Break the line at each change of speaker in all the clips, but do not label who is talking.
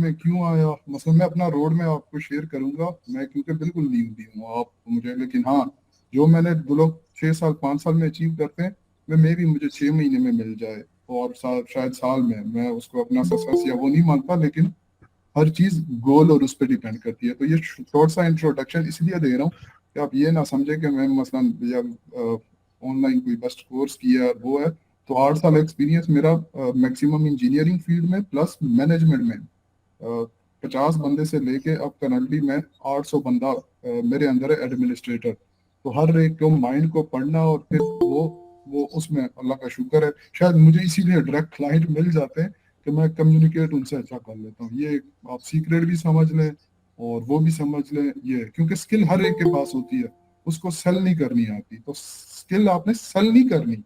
में क्यों आया, मतलब मैं अपना रोड में आपको शेयर करूंगा, मैं क्योंकि बिल्कुल न्यू भी हूँ आप मुझे, लेकिन हाँ जो मैंने दो लोग 6 साल 5 साल में अचीव करते हैं मैं मे भी मुझे 6 महीने में मिल जाए, और शायद साल में, मैं उसको अपना सक्सेस या वो नहीं मानता, लेकिन हर चीज गोल और उस पर डिपेंड करती है। तो ये शॉर्ट सा इंट्रोडक्शन इसलिए दे रहा हूँ कि आप ये ना समझे कि मैं मसलन या ऑनलाइन कोई बेस्ट कोर्स किया है वो है। तो 8 साल एक्सपीरियंस मेरा मैक्सिमम इंजीनियरिंग फील्ड में प्लस मैनेजमेंट में, 50 बंदे से लेके अब करंटली मैं 800 बंदा मेरे अंदर है एडमिनिस्ट्रेटर। तो हर एक को माइंड को पढ़ना और फिर वो उसमें अल्लाह का शुक्र है शायद मुझे इसीलिए डायरेक्ट क्लाइंट मिल जाते हैं कि मैं कम्युनिकेट उनसे अच्छा कर लेता हूँ। ये आप सीक्रेट भी समझ लें और वो भी समझ लें, ये क्योंकि स्किल हर एक के पास होती है, उसको सेल नहीं करनी आती। तो स्किल आपने सेल नहीं करनी,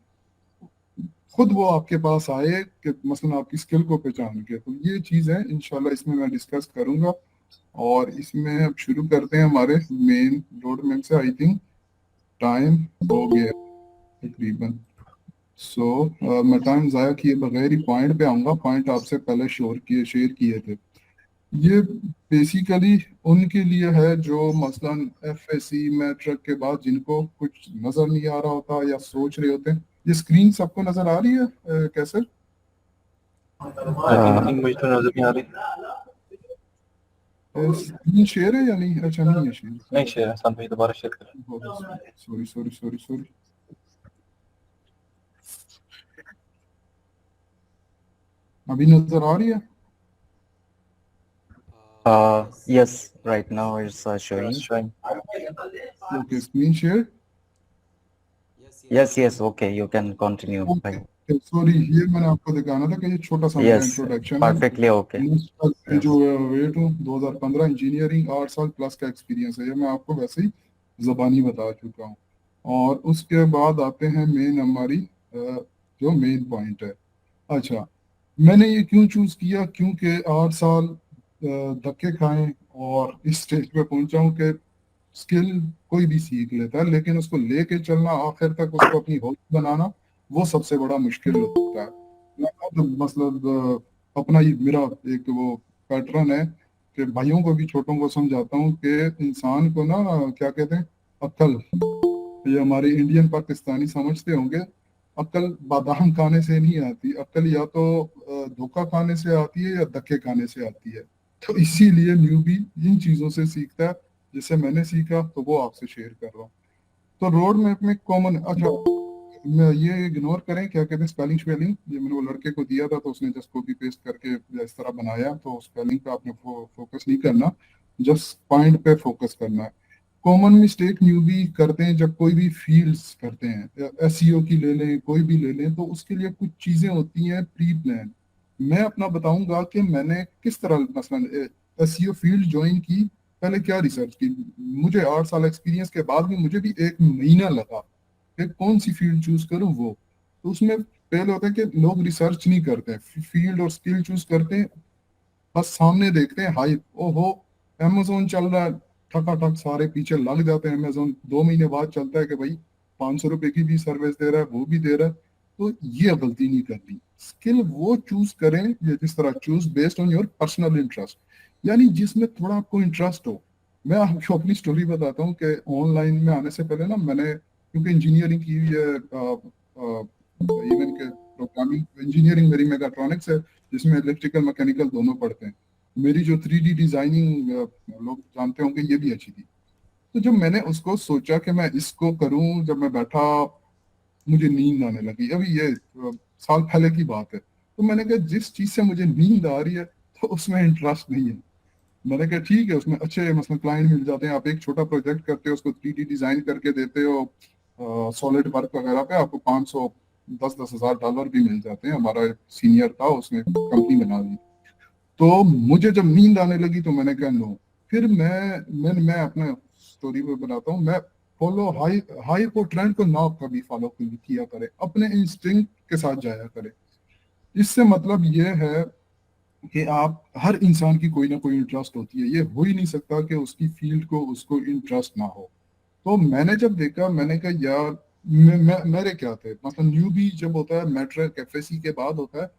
खुद वो आपके पास आए कि मसलन आपकी स्किल को पहचान के। तो ये चीज़ है इंशाल्लाह इसमें मैं डिस्कस करूंगा। और इसमें अब शुरू करते हैं हमारे मेन रोड मैप से। आई थिंक टाइम हो गया तकरीबन। मैं टाइम ज़ाया किए बगैर ही पॉइंट पे आऊंगा। पॉइंट आपसे पहले शेयर किए थे। ये बेसिकली उनके लिए है जो मसलन एफएससी मैट्रिक के बाद जिनको कुछ नजर नहीं आ रहा होता या सोच रहे होते हैं। ये स्क्रीन सबको नजर आ रही है कैसे?
आई थिंक मुझे तो नजर नहीं आ रही।
स्क्रीन शेयर है या नहीं? अच्छा नहीं है
नहीं
शेयर।
शेयर है, भाई दोबारा शेयर करें।
Sorry sorry sorry sorry. अभी नजर आ रही है?
Yes, right now it's showing.
Showing.
Okay screen share.
Yes, yes, okay, you can continue, bhai.
Okay sorry, ये मैंने आपको दिखाना था कि ये छोटा सा मेरा
Yes,
इंट्रोडक्शन है।
perfectly okay.
मैं जो
Yes.
वेट हूँ 2015 इंजीनियरिंग 8 साल प्लस का एक्सपीरियंस है, ये मैं आपको वैसे ही जबानी बता चुका हूँ। और उसके बाद आते हैं मेन हमारी जो मेन पॉइंट है। अच्छा, मैंने ये क्यों चूज किया? क्योंकि 8 साल धक्के खाए और इस स्टेज पे पहुंचा हूँ कि स्किल कोई भी सीख लेता है, लेकिन उसको लेके चलना आखिर तक, उसको अपनी हॉबी बनाना, वो सबसे बड़ा मुश्किल होता है। मैं खुद मतलब अपना ही मेरा एक वो पैटर्न है कि भाइयों को भी छोटों को समझाता हूँ कि इंसान को ना क्या कहते हैं, अक्ल, ये हमारे इंडियन पाकिस्तानी समझते होंगे, अक्ल बादाम खाने से नहीं आती, अक्ल या तो धोखा खाने से आती है या धक्के खाने से आती है। तो इसीलिए न्यूबी इन चीजों से सीखता है, जिसे मैंने सीखा तो वो आपसे शेयर कर रहा हूँ। तो रोड मैप में कॉमन, अच्छा मैं ये इग्नोर करें क्या कहते हैं स्पेलिंग स्पेलिंग, ये मैंने वो लड़के को दिया था तो उसने जस्ट कॉपी पेस्ट करके इस तरह बनाया, तो स्पेलिंग पे आपने फोकस नहीं करना, जस्ट पॉइंट पे फोकस करना है। कॉमन मिस्टेक न्यूबी करते हैं जब कोई भी फील्ड्स करते हैं, एसईओ की ले लें, कोई भी ले लें, तो उसके लिए कुछ चीजें होती हैं प्री प्लान। मैं अपना बताऊंगा कि मैंने किस तरह मसलन एसईओ फील्ड ज्वाइन की, पहले क्या रिसर्च की। मुझे 8 साल एक्सपीरियंस के बाद भी मुझे भी 1 महीना लगा कि कौन सी फील्ड चूज करूं वो। तो उसमें पहले होता है कि लोग रिसर्च नहीं करते हैं, फील्ड और स्किल चूज करते हैं, बस सामने देखते हैं हाइप, ओहो अमेजोन चल रहा है, ठकाठक सारे पीछे लग जाते हैं। अमेजोन 2 महीने बाद चलता है कि भाई 500 रुपए की भी सर्विस दे रहा है, वो भी दे रहा है। तो ये गलती नहीं करनी। स्किल वो चूज करें ये जिस तरह choose based on your personal interest, यानी जिसमें थोड़ा आपको इंटरेस्ट हो। मैं आपको अपनी स्टोरी बताता हूँ कि ऑनलाइन में आने से पहले ना मैंने, क्योंकि इंजीनियरिंग की हुई है, इवन के प्रोग्रामिंग इंजीनियरिंग मेरी मेगाट्रॉनिक्स है, जिसमें इलेक्ट्रिकल मैकेनिकल दोनों पढ़ते हैं। मेरी जो 3D डिजाइनिंग लोग जानते होंगे ये भी अच्छी थी। तो जब मैंने उसको सोचा कि मैं इसको करूं, जब मैं बैठा मुझे नींद आने लगी। अभी ये साल पहले की बात है। तो मैंने कहा जिस चीज से मुझे नींद आ रही है तो उसमें इंटरेस्ट नहीं है। मैंने कहा ठीक है, उसमें अच्छे मतलब क्लाइंट मिल जाते हैं, आप एक छोटा प्रोजेक्ट करते हो उसको 3D डिजाइन करके देते हो सॉलिड वर्क वगैरह पे, आपको 500 10,000 $10,000 भी मिल जाते हैं। हमारा एक सीनियर था उसने कंपनी बना दी। तो मुझे जब नींद आने लगी तो मैंने कहा नो। फिर मैं अपना स्टोरी में बनाता हूँ, मैं फॉलो हाई हाई को ट्रेंड को ना कभी फॉलो किया करे, अपने इंस्टिंक्ट के साथ जाया करे। इससे मतलब ये है कि आप हर इंसान की कोई ना कोई इंटरेस्ट होती है, ये हो ही नहीं सकता कि उसकी फील्ड को उसको इंटरेस्ट ना हो। तो मैंने जब देखा मैंने कहा यार मेरे क्या थे, मतलब न्यू भी जब होता है मैट्रिक एफएससी के बाद होता है,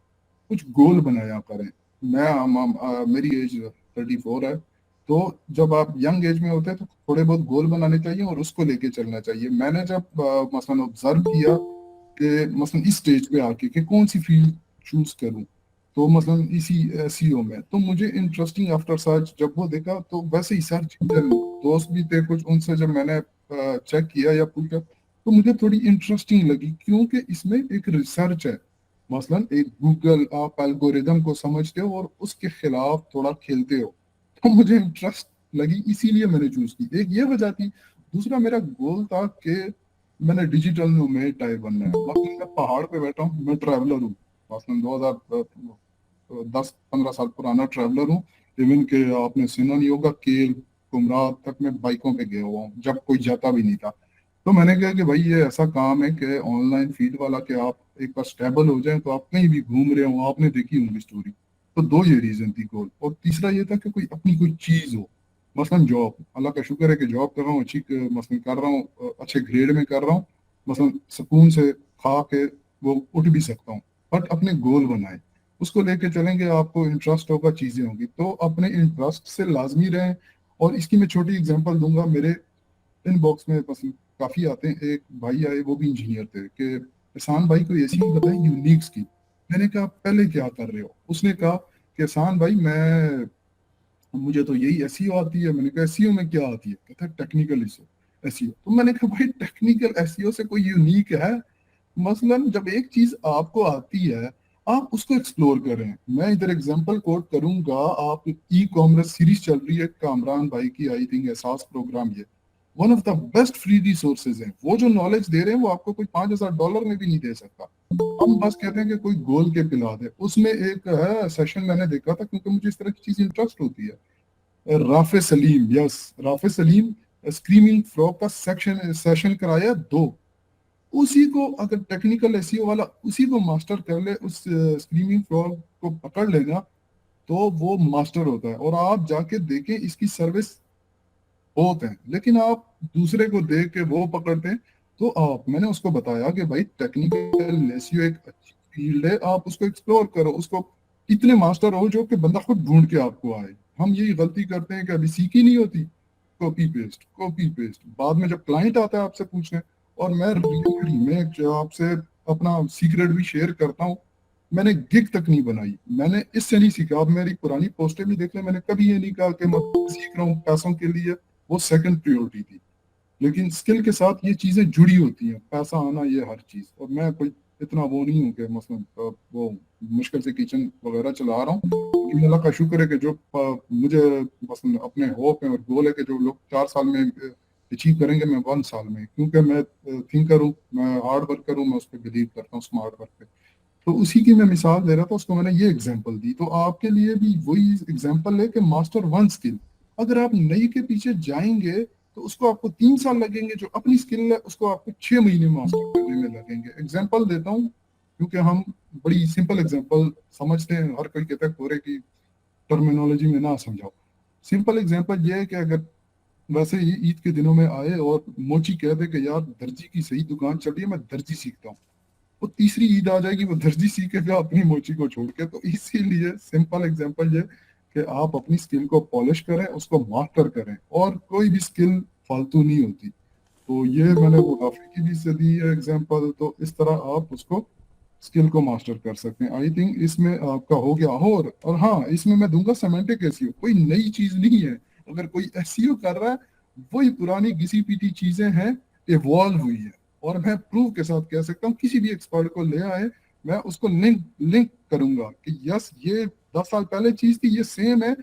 कुछ गोल बनाया करें। मेरी एज 34 है। तो जब आप यंग एज में होते हैं तो थोड़े बहुत गोल बनाने चाहिए और उसको लेके चलना चाहिए। मैंने जब मसलन ऑब्जर्व किया कि मसलन इस स्टेज पे आके कि कौन सी फील्ड चूज करूं, तो मसलन इसी एसईओ में तो मुझे इंटरेस्टिंग आफ्टर सर्च जब वो देखा तो वैसे ही सर्च इंजन दोस्त भी थे कुछ, उनसे जब मैंने चेक किया या पूछा तो मुझे थोड़ी इंटरेस्टिंग लगी, क्योंकि इसमें एक रिसर्च है। मसलन एक गूगल आप एल्गोरिदम को समझते हो और उसके खिलाफ थोड़ा खेलते हो, तो मुझे इंटरेस्ट लगी, इसीलिए मैंने चूज की। एक ये वजह थी। दूसरा मेरा गोल था कि मैंने डिजिटल नोमैड टाइप बनना है। मसलन मैं पहाड़ पे बैठा हूँ, मैं ट्रैवलर हूँ। मसलन 2010-15 साल पुराना ट्रैवलर हूँ। इवन के आपने सुना नहीं होगा, केल कुमरा तक मैं बाइकों पे गया हुआ हूँ जब कोई जाता भी नहीं था। तो मैंने कहा कि भाई ये ऐसा काम है कि ऑनलाइन फील्ड वाला, कि आप एक बार स्टेबल हो जाए तो आप कहीं भी घूम रहे हो, आपने देखी होंगी स्टोरी। तो दो ये रीजन थी गोल, और तीसरा ये था कि कोई अपनी कोई चीज हो। मसलन जॉब, अल्लाह का शुक्र है कि जॉब कर रहा हूँ अच्छी, मसलन कर रहा हूँ अच्छे ग्रेड में कर रहा हूँ। मसलन सुकून से खा के वो उठ भी सकता हूँ। बट अपने गोल बनाए, उसको लेके चलेंगे, आपको इंटरेस्ट होगा, चीजें होंगी, तो अपने इंटरेस्ट से लाजमी रहें। और इसकी मैं छोटी एग्जांपल दूंगा। मेरे इनबॉक्स में बस काफी आते हैं। एक भाई आए, वो भी इंजीनियर थे, कि एहसान भाई कोई ऐसी बताए यूनिक स्किल। मैंने कहा पहले क्या कर रहे हो? उसने कहा कि एहसान भाई मैं, मुझे तो यही एसईओ आती है। मैंने कहा एसईओ में क्या आती है? कहता है टेक्निकल एसईओ। तो मैंने कहा भाई टेक्निकल एसईओ से कोई यूनिक है? मसलन जब एक चीज आपको आती है, आप उसको एक्सप्लोर करें। मैं इधर एग्जांपल कोट करूंगा। आप ई कॉमर्स सीरीज चल रही है कामरान भाई की, आई थिंक एहसास प्रोग्राम, ये one of the best free resources है। वो जो नॉलेज दे रहे हैं वो आपको कोई $5,000 में भी नहीं दे सकता। हम बस कहते हैं कि कोई गोल के पिला दे। उसमें एक है सेशन मैंने देखा था, क्योंकि मुझे इस तरह की चीज इंटरेस्ट होती है। Rafe Salim, yes, Rafe Salim screaming frog का सेशन कराया 2। उसी को अगर टेक्निकल एसईओ वाला उसी को मास्टर कर ले, उस स्क्रीमिंग फ्रॉग को पकड़ लेना, तो वो मास्टर होता है। और आप जाके देखें, इसकी सर्विस बहुत है, लेकिन आप दूसरे को देख के वो पकड़ते हैं। तो आप, मैंने उसको बताया कि भाई टेक्निकल एसईओ एक अच्छी फील्ड है, आप उसको एक्सप्लोर करो। उसको इतने मास्टर हो जो कि बंदा खुद ढूंढ के आपको आए। हम यही गलती करते हैं कि अभी सीखी नहीं होती, कॉपी पेस्ट। बाद में जब क्लाइंट आता है आपसे पूछने, और मैं रियली मैं जो आपसे अपना सीक्रेट भी शेयर करता हूँ, मैंने गिग तक नहीं बनाई। मैंने इससे नहीं सीखा। आप मेरी पुरानी पोस्टें भी देख लें, मैंने कभी ये नहीं कहा कि मैं सीख रहा हूँ पैसों के लिए। वो सेकंड प्रायोरिटी थी। लेकिन स्किल के साथ ये चीजें जुड़ी होती हैं, पैसा आना ये हर चीज। और मैं कोई इतना वो नहीं हूँ कि मसलन वो मुश्किल से किचन वगैरह चला रहा हूँ। लेकिन अल्लाह का शुक्र है कि जो मुझे मसलन अपने होप है और गोल है कि जो लोग 4 साल में अचीव करेंगे, मैं 1 साल में, क्योंकि मैं थिंकर हूँ, मैं हार्ड वर्कर हूँ, मैं उस पर बिलीव करता हूँ, स्मार्ट वर्क पे। तो उसी की मैं मिसाल दे रहा था, उसको मैंने ये एग्जांपल दी। तो आपके लिए भी वही एग्जांपल है कि मास्टर वन स्किल। अगर आप नई के पीछे जाएंगे तो उसको आपको 3 साल लगेंगे, जो अपनी स्किल है उसको आपको 6 महीने मास्टर करने में लगेंगे। एग्जांपल देता हूँ, क्योंकि हम बड़ी सिंपल एग्जांपल समझते हैं। हर कोई कहता है कोरे की टर्मिनोलॉजी में ना समझाओ। सिंपल एग्जांपल ये है कि अगर वैसे ही ईद के दिनों में आए और मोची कह दे कि यार दर्जी की सही दुकान चल रही है, मैं दर्जी सीखता हूँ, वो तीसरी ईद आ जाएगी, वो दर्जी सीखेगा अपनी मोची को छोड़ के। तो इसीलिए सिंपल एग्जांपल ये कि आप अपनी स्किल को पॉलिश करें, उसको मास्टर करें, और कोई भी स्किल फालतू नहीं होती। तो ये मैंने वो काफी की भी से दी है एग्जांपल। तो इस तरह आप उसको स्किल को मास्टर कर सकते हैं। आई थिंक इसमें आपका हो गया। और हाँ, इसमें मैं दूंगा सेमेंटिक एसईओ, कोई नई चीज नहीं है। अगर कोई एसईओ कर रहा है, वही पुरानी घिसी पीटी चीजें हैं, इवॉल्व हुई है। और मैं प्रूफ के साथ कह सकता हूँ, किसी भी एक्सपर्ट को ले आए, मैं उसको लिंक लिंक करूंगा कि यस, ये 10 साल पहले चीज थी, ये सेम है,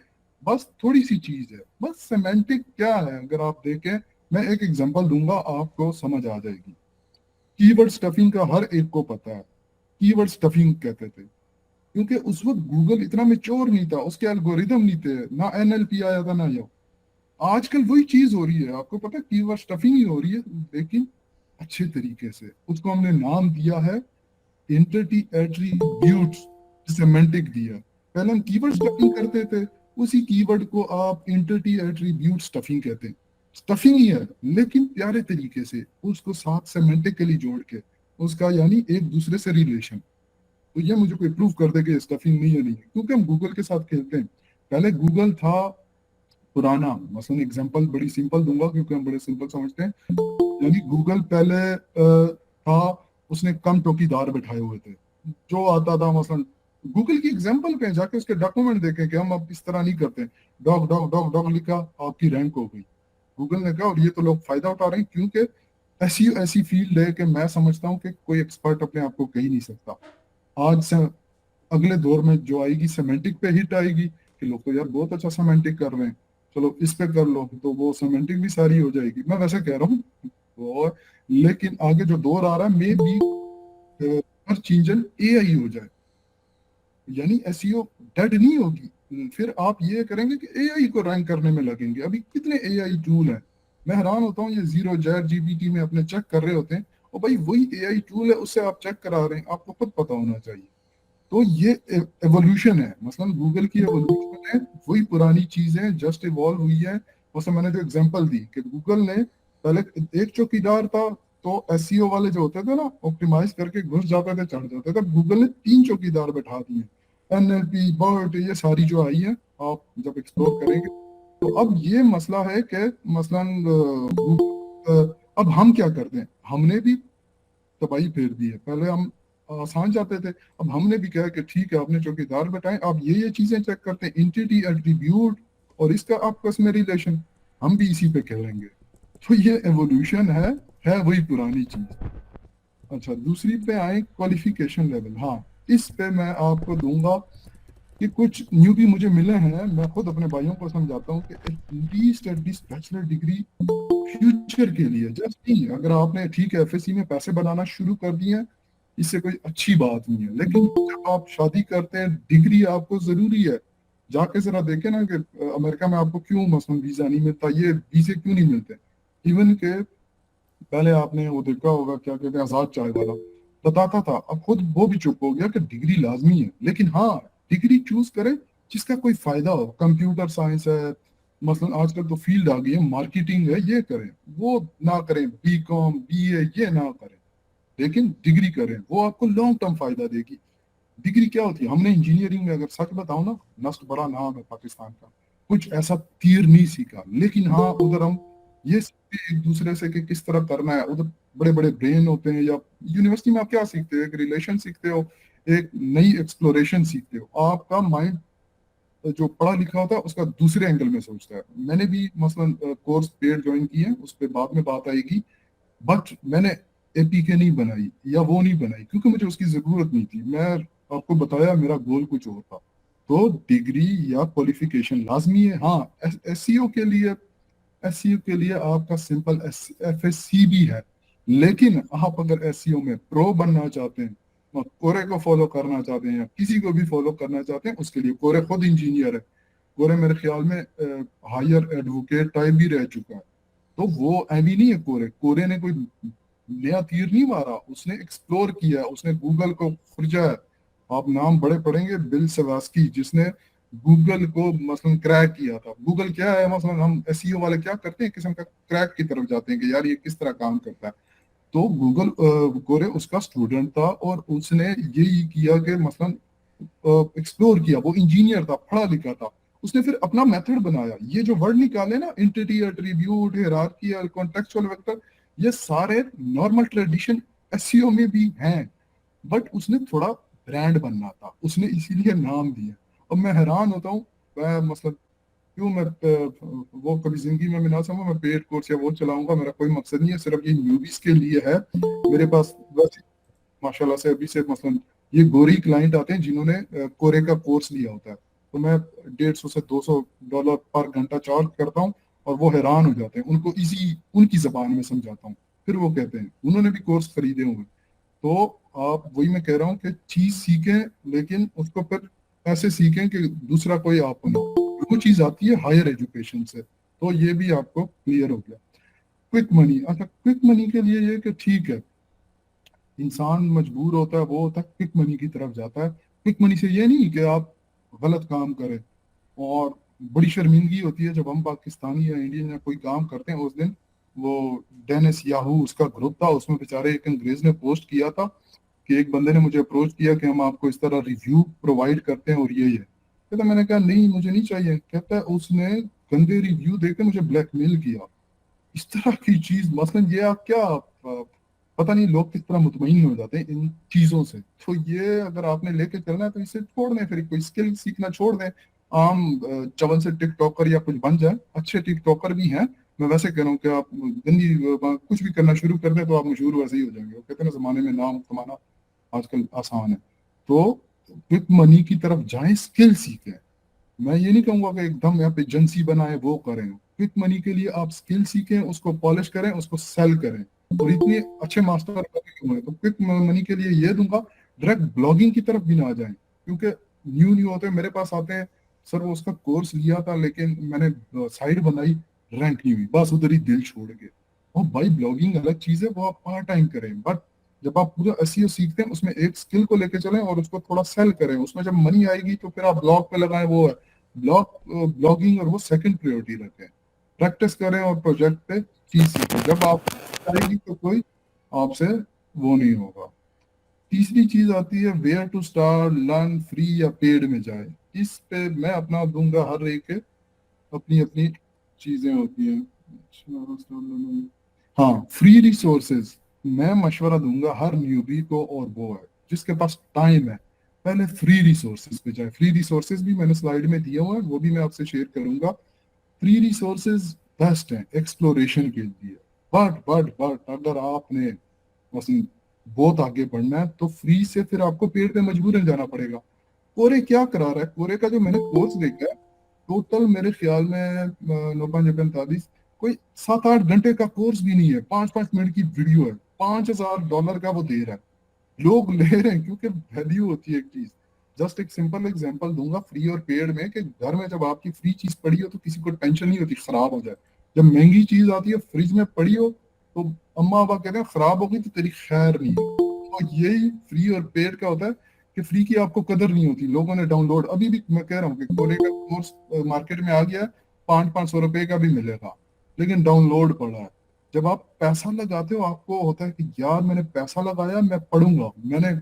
बस थोड़ी सी चीज है। बस सेमेंटिक क्या है, अगर आप देखें, मैं एक एग्जांपल दूंगा, आपको समझ आ जाएगी। कीवर्ड स्टफिंग का हर एक को पता है। कीवर्ड स्टफिंग कहते थे, क्योंकि उस वक्त गूगल इतना मेच्योर नहीं था, उसके एल्गोरिदम नहीं थे, ना एनएलपी आया था, ना ये। आजकल वही चीज हो रही है, आपको पता है, कीवर्ड स्टफिंग ही हो रही है, लेकिन अच्छे तरीके से। उसको हमने नाम दिया है एंटिटी एट्रीब्यूट्स, सेमेंटिक दिया। पहले हम कीवर्ड स्टफिंग करते थे, उसी कीवर्ड को आप एंटिटी एट्रीब्यूट स्टफिंग कहते हैं। स्टफिंग ही है, लेकिन प्यारे तरीके से उसको साथ सेमेंटिकली जोड़ के, उसका यानी एक दूसरे से रिलेशन। तो ये मुझे कोई प्रूव कर दे कि स्टफिंग नहीं है, नहीं है, क्योंकि हम गूगल के साथ खेलते हैं। पहले गूगल था पुराना, मसलन एग्जांपल बड़ी सिंपल दूंगा क्योंकि हम बड़े सिंपल समझते हैं। यानी गूगल पहले था, उसने कम चौकीदार बैठाए हुए थे। जो आता था मसलन गूगल की एग्जांपल पे जाके उसके डॉक्यूमेंट देखें कि हम अब इस तरह नहीं करते। डॉग डॉग डॉग डॉग लिखा, आपकी रैंक हो गई, गूगल ने कहा, और ये तो लोग फायदा उठा रहे हैं, क्योंकि ऐसी ऐसी फील्ड है कि मैं समझता हूँ कि कोई एक्सपर्ट अपने आप को कह ही नहीं सकता। आज से अगले दौर में जो आएगी सेमेंटिक पे हिट आएगी कि लोग तो यार बहुत अच्छा सेमेंटिक कर रहे हैं, चलो इस पे कर लो, तो वो सेमेंटिक भी सारी हो जाएगी। मैं वैसे कह रहा हूँ। और लेकिन आगे जो दौर आ रहा है, may be search engine AI हो जाए, यानी एसईओ डेड नहीं होगी। फिर आप ये करेंगे कि एआई को रैंक करने में लगेंगे। अभी कितने एआई टूल हैं, मैं हैरान होता हूँ। ये जीरो जैट जीपीटी में अपने चेक कर रहे होते हैं, और भाई वही एआई टूल है, उससे आप चेक करा रहे हैं, आपको खुद पता होना चाहिए। तो ये एवोल्यूशन है, मसलन गूगल की एवोल्यूशन है, वही पुरानी चीजें जस्ट इवॉल्व हुई है। मसलन मैंने जो एग्जांपल दी कि गूगल ने पहले एक चौकीदार था, तो एसईओ वाले जो होते थे ना, ऑप्टिमाइज करके घुस जाते थे, चढ़ जाते थे। गूगल ने 3 चौकीदार बैठा दिए, एनएलपी बर्ट, ये सारी जो आई है, आप जब एक्सप्लोर करेंगे। तो अब ये मसला है कि मसलन अब हम क्या करते हैं, हमने भी तबाही फेर दी है। पहले हम आसान जाते थे, अब हमने भी कहा कि ठीक है, आपने चौकीदार बैठाए, आप ये चीजें चेक करते हैं, इंटिटी एट्रीब्यूट और इसका आपस में रिलेशन, हम भी इसी पे खेलेंगे। तो ये एवोल्यूशन है वही पुरानी चीज। अच्छा, दूसरी पे आए क्वालिफिकेशन लेवल। हाँ, इस पे मैं आपको दूंगा कि कुछ न्यू भी मुझे मिले हैं। मैं खुद अपने भाइयों को समझाता हूँ कि एटलीस्ट बैचलर डिग्री फ्यूचर के लिए जस्ट नहीं। अगर आपने ठीक है एफएससी में पैसे बनाना शुरू कर दिए हैं, इससे कोई अच्छी बात नहीं है, लेकिन जब आप शादी करते हैं, डिग्री आपको जरूरी है। जाके जरा देखें ना कि अमेरिका में आपको क्यों मसलन वीजा नहीं मिलता, ये वीजे क्यों नहीं मिलते। इवन के पहले आपने वो देखा होगा, क्या कहते हैं, आजाद चाय वाला बताता था, अब खुद वो भी चुप हो गया कि डिग्री लाजमी है, लेकिन हाँ, डिग्री चूज करें जिसका कोई फायदा हो। कंप्यूटर साइंस है, मसलन आजकल तो फील्ड आ गई है, मार्केटिंग है, ये करें। वो ना करें बीकॉम बीए, ये ना करें, लेकिन डिग्री करें, वो आपको लॉन्ग टर्म फायदा देगी। डिग्री क्या होती है, हमने इंजीनियरिंग में, अगर सच बताओ ना, नस्ट बड़ा नाम है पाकिस्तान का, कुछ ऐसा तीर नहीं सीखा। लेकिन हाँ, उधर हम ये सीखते हैं एक दूसरे से कि किस तरह करना है। उधर बड़े बड़े ब्रेन होते हैं। या यूनिवर्सिटी में आप क्या सीखते हो, एक रिलेशन सीखते हो, एक नई एक्सप्लोरेशन सीखते हो। आपका माइंड जो पढ़ा लिखा होता है उसका दूसरे एंगल में सोचता है। मैंने भी मसलन कोर्स पेड ज्वाइन किए हैं, उस पर बाद में बात आएगी, बट मैंने एपीके नहीं बनाई या वो नहीं बनाई क्योंकि मुझे उसकी जरूरत नहीं थी। मैं आपको बताया, मेरा गोल कुछ और था। तो डिग्री या क्वालिफिकेशन लाजमी है। हाँ, एससीओ के लिए, एससीओ के लिए आपका सिंपल एफएससी भी है, लेकिन आप अगर एससीओ में प्रो बनना चाहते हैं, कोरे को फॉलो करना चाहते हैं, या किसी को भी फॉलो करना चाहते हैं, उसके लिए कोरे खुद इंजीनियर है। कोरे मेरे ख्याल में हायर एडवोकेट टाइप भी रह चुका है। तो वो ऐवी नहीं है। कोरे कोरे ने कोई नया तीर नहीं मारा, उसने एक्सप्लोर किया, उसने गूगल को खुरचा है। आप नाम बड़े पढ़ेंगे, बिल सेवास्की, जिसने गूगल को मसलन क्रैक किया था। गूगल क्या है, मसलन हम एसईओ वाले क्या करते हैं, किस्म का क्रैक की तरफ जाते हैं कि यार ये किस तरह काम करता है। तो गूगल कोरे उसका स्टूडेंट था, और उसने यही किया कि मसलन एक्सप्लोर किया। वो इंजीनियर था, पढ़ा लिखा था, उसने फिर अपना मेथड बनाया। ये जो वर्ड निकाले ना, एंटिटी एट्रीब्यूट, हियरार्कियल, कॉन्टेक्चुअल वेक्टर, ये सारे नॉर्मल ट्रेडिशन एसईओ में भी हैं, बट उसने थोड़ा ब्रांड बनना था, उसने इसीलिए नाम दिया। अब मैं हैरान होता हूँ, मैं मतलब क्यों मैं वो कभी जिंदगी में मैं ना समझ मैं पेड कोर्स या वो चलाऊंगा, मेरा कोई मकसद नहीं है, सिर्फ ये न्यूबीज के लिए है। मेरे पास बस माशाल्लाह से अभी से मसलन ये गोरी क्लाइंट आते हैं जिन्होंने कोरे का कोर्स लिया होता है, तो मैं 150 से $200 पर घंटा चार्ज करता हूँ, और वो हैरान हो जाते हैं। उनको इजी उनकी जबान में समझाता हूँ, फिर वो कहते हैं उन्होंने भी कोर्स खरीदे हुए। तो आप वही मैं कह रहा हूँ कि चीज सीखें, लेकिन उसको फिर ऐसे सीखें कि दूसरा कोई आप ना, वो चीज आती है हायर एजुकेशन से। तो ये भी आपको क्लियर हो गया। क्विक मनी, अच्छा क्विक मनी के लिए ये कि ठीक है, इंसान मजबूर होता है, वो होता है क्विक मनी की तरफ जाता है। क्विक मनी से ये नहीं कि आप गलत काम करें, और बड़ी शर्मिंदगी होती है जब हम पाकिस्तानी या इंडियन या कोई काम करते हैं। उस दिन वो डेनिस याहू उसका ग्रुप था, उसमें बेचारे एक अंग्रेज ने पोस्ट किया था कि एक बंदे ने मुझे अप्रोच किया कि हम आपको इस तरह रिव्यू प्रोवाइड करते हैं और ये कहता, मैंने कहा नहीं मुझे नहीं चाहिए। कहता है उसने गंदे रिव्यू देके मुझे ब्लैकमेल किया। इस तरह की चीज, मसलन ये आप क्या पता नहीं लोग किस तरह मुतमईन हो जाते हैं इन चीजों से। तो ये अगर आपने लेके चलना है तो इसे छोड़ दें, फिर कोई स्किल सीखना छोड़ दें। आम चवन से टिकटॉकर या कुछ बन जाए, अच्छे टिकटॉकर भी हैं। मैं वैसे कह रहा हूँ कि आप गंदी कुछ भी करना शुरू कर दें तो आप मशहूर वैसे ही हो जाएंगे। वो कहते हैं ना, जमाने में नाम कमाना आजकल आसान है। तो क्विक मनी की तरफ जाएं, स्किल सीखें। मैं ये नहीं कहूंगा कि एकदम यहाँ पे एजेंसी बनाए वो करें। क्विक मनी के लिए आप स्किल सीखें, उसको पॉलिश करें, उसको सेल करें। और इतने अच्छे मास्टर बने हुए हैं तो क्विक मनी के लिए ये दूंगा, डायरेक्ट ब्लॉगिंग की तरफ भी ना आ जाए। क्योंकि न्यू न्यू होते हैं, मेरे पास आते हैं, सर वो उसका कोर्स लिया था लेकिन मैंने साइड बनाई, रैंक नहीं हुई, बस उधर ही दिल छोड़ के। और भाई ब्लॉगिंग अलग चीज है, वो आप पार्ट टाइम करें, बट जब आप पूरा एसईओ सीखते हैं उसमें एक स्किल को लेके चलें और उसको थोड़ा सेल करें। उसमें जब मनी आएगी तो फिर आप ब्लॉग पे लगाएं, वो ब्लॉगिंग और वो सेकंड प्रायोरिटी रखें। प्रैक्टिस करें और प्रोजेक्ट पे चीज सीखें। जब आप आएगी तो कोई आपसे वो नहीं होगा। तीसरी चीज आती है where to start, learn, free या पेड में जाए। इस पे मैं अपना दूंगा, हर एक के अपनी अपनी चीजें होती हैं। हाँ, फ्री रिसोर्सेज मैं मशवरा दूंगा हर न्यूबी को, और वो है जिसके पास टाइम है, पहले फ्री रिसोर्सेज पे जाए। फ्री रिसोर्सेज भी मैंने स्लाइड में दिए हुए हैं, वो भी मैं आपसे शेयर करूंगा। फ्री रिसोर्सेज बेस्ट हैं एक्सप्लोरेशन के लिए। बट अगर आपने मसलन बहुत आगे बढ़ना है तो फ्री से फिर आपको पेड पे मजबूरन जाना पड़ेगा। कोरे क्या करा रहा है, कोरे का जो मैंने कोर्स देखा है, टोटल मेरे ख्याल में 9 5 45 कोई 7 8 घंटे का कोर्स भी नहीं है, 5 5 मिनट की वीडियो है, $5000 का वो दे रहा है। लोग ले रहे हैं क्योंकि वैल्यू होती है एक चीज। जस्ट एक सिंपल एग्जांपल दूंगा फ्री और पेड में, कि घर में जब आपकी फ्री चीज पड़ी हो तो किसी को टेंशन नहीं होती खराब हो जाए। जब महंगी चीज आती है फ्रिज में पड़ी हो तो अम्मा अब्बा कहते हैं खराब होगी तो तेरी खैर नहीं है। तो यही फ्री और पेड का होता है कि फ्री की आपको कदर नहीं होती। लोगों ने डाउनलोड, अभी भी मैं कह रहा हूँ कि कोरे का कोर्स मार्केट में आ गया है, 500 500 रुपए का भी मिलेगा, लेकिन डाउनलोड पड़ा है। जब आप पैसा लगाते हो आपको होता है कि यार मैंने पैसा लगाया, मैं पढ़ूंगा। मैंने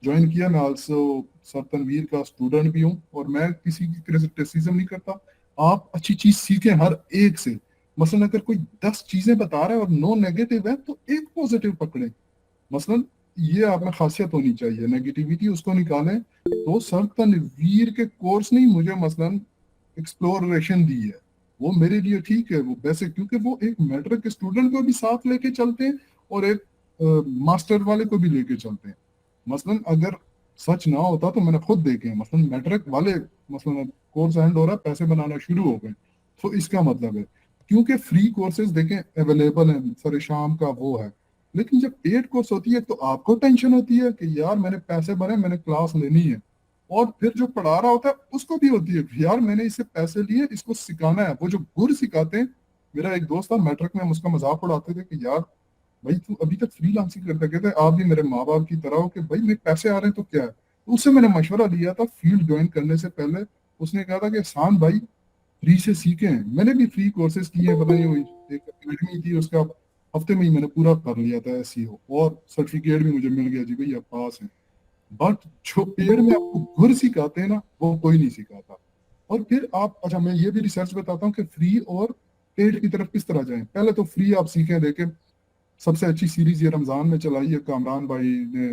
ज्वाइन किया, मैं आल्सो सर तनवीर का स्टूडेंट भी हूँ और मैं किसी की क्रिटिसिज्म नहीं करता। आप अच्छी चीज सीखें हर एक से। मसलन अगर कोई 10 चीजें बता रहा है और 9 नेगेटिव है तो एक पॉजिटिव पकड़े। मसलन ये आप में खासियत होनी चाहिए, नेगेटिविटी उसको निकालें। तो सर तनवीर के कोर्स नहीं मुझे मसलन एक्सप्लोरेशन दी है, वो मेरे लिए ठीक है, वो वैसे क्योंकि वो एक मैट्रिक के स्टूडेंट को भी साथ लेके चलते हैं और एक मास्टर वाले को भी लेके चलते हैं। मसलन अगर सच ना होता तो मैंने खुद देखे हैं, मसलन मैट्रिक वाले मसलन कोर्स एंड हो रहा है, पैसे बनाना शुरू हो गए। तो इसका मतलब है क्योंकि फ्री कोर्सेज देखें अवेलेबल हैं, सर शाम का वो है। लेकिन जब पेड कोर्स होती है तो आपको टेंशन होती है कि यार मैंने पैसे भरे, मैंने क्लास लेनी है। और फिर जो पढ़ा रहा होता है उसको भी होती है कि यार मैंने इससे पैसे लिए, इसको सिखाना है। वो जो गुर सिखाते हैं, मेरा एक दोस्त था मैट्रिक में, हम उसका मजाक उड़ाते थे कि यार भाई तू अभी तक फ्रीलांसिंग करता, कहते आप भी मेरे माँ बाप की तरह हो कि भाई मेरे पैसे आ रहे हैं तो क्या है। तो उससे मैंने मशवरा लिया था फील्ड ज्वाइन करने से पहले। उसने कहा था कि एहसान भाई फ्री से सीखे हैं, मैंने भी फ्री कोर्सेज किए हैं, पता नहीं वो एक अकेडमी थी, उसका हफ्ते में ही मैंने पूरा कर लिया था एसईओ, और सर्टिफिकेट भी मुझे मिल गया जी भैया पास है। बट जो पेड़ में आपको गुर सिखाते हैं ना, वो कोई नहीं सिखाता। और फिर आप, अच्छा मैं ये भी रिसर्च बताता हूँ कि फ्री और पेड की तरफ किस तरह जाएं। पहले तो फ्री आप सीखें, देखें सबसे अच्छी सीरीज ये रमजान में चलाई है कामरान भाई ने।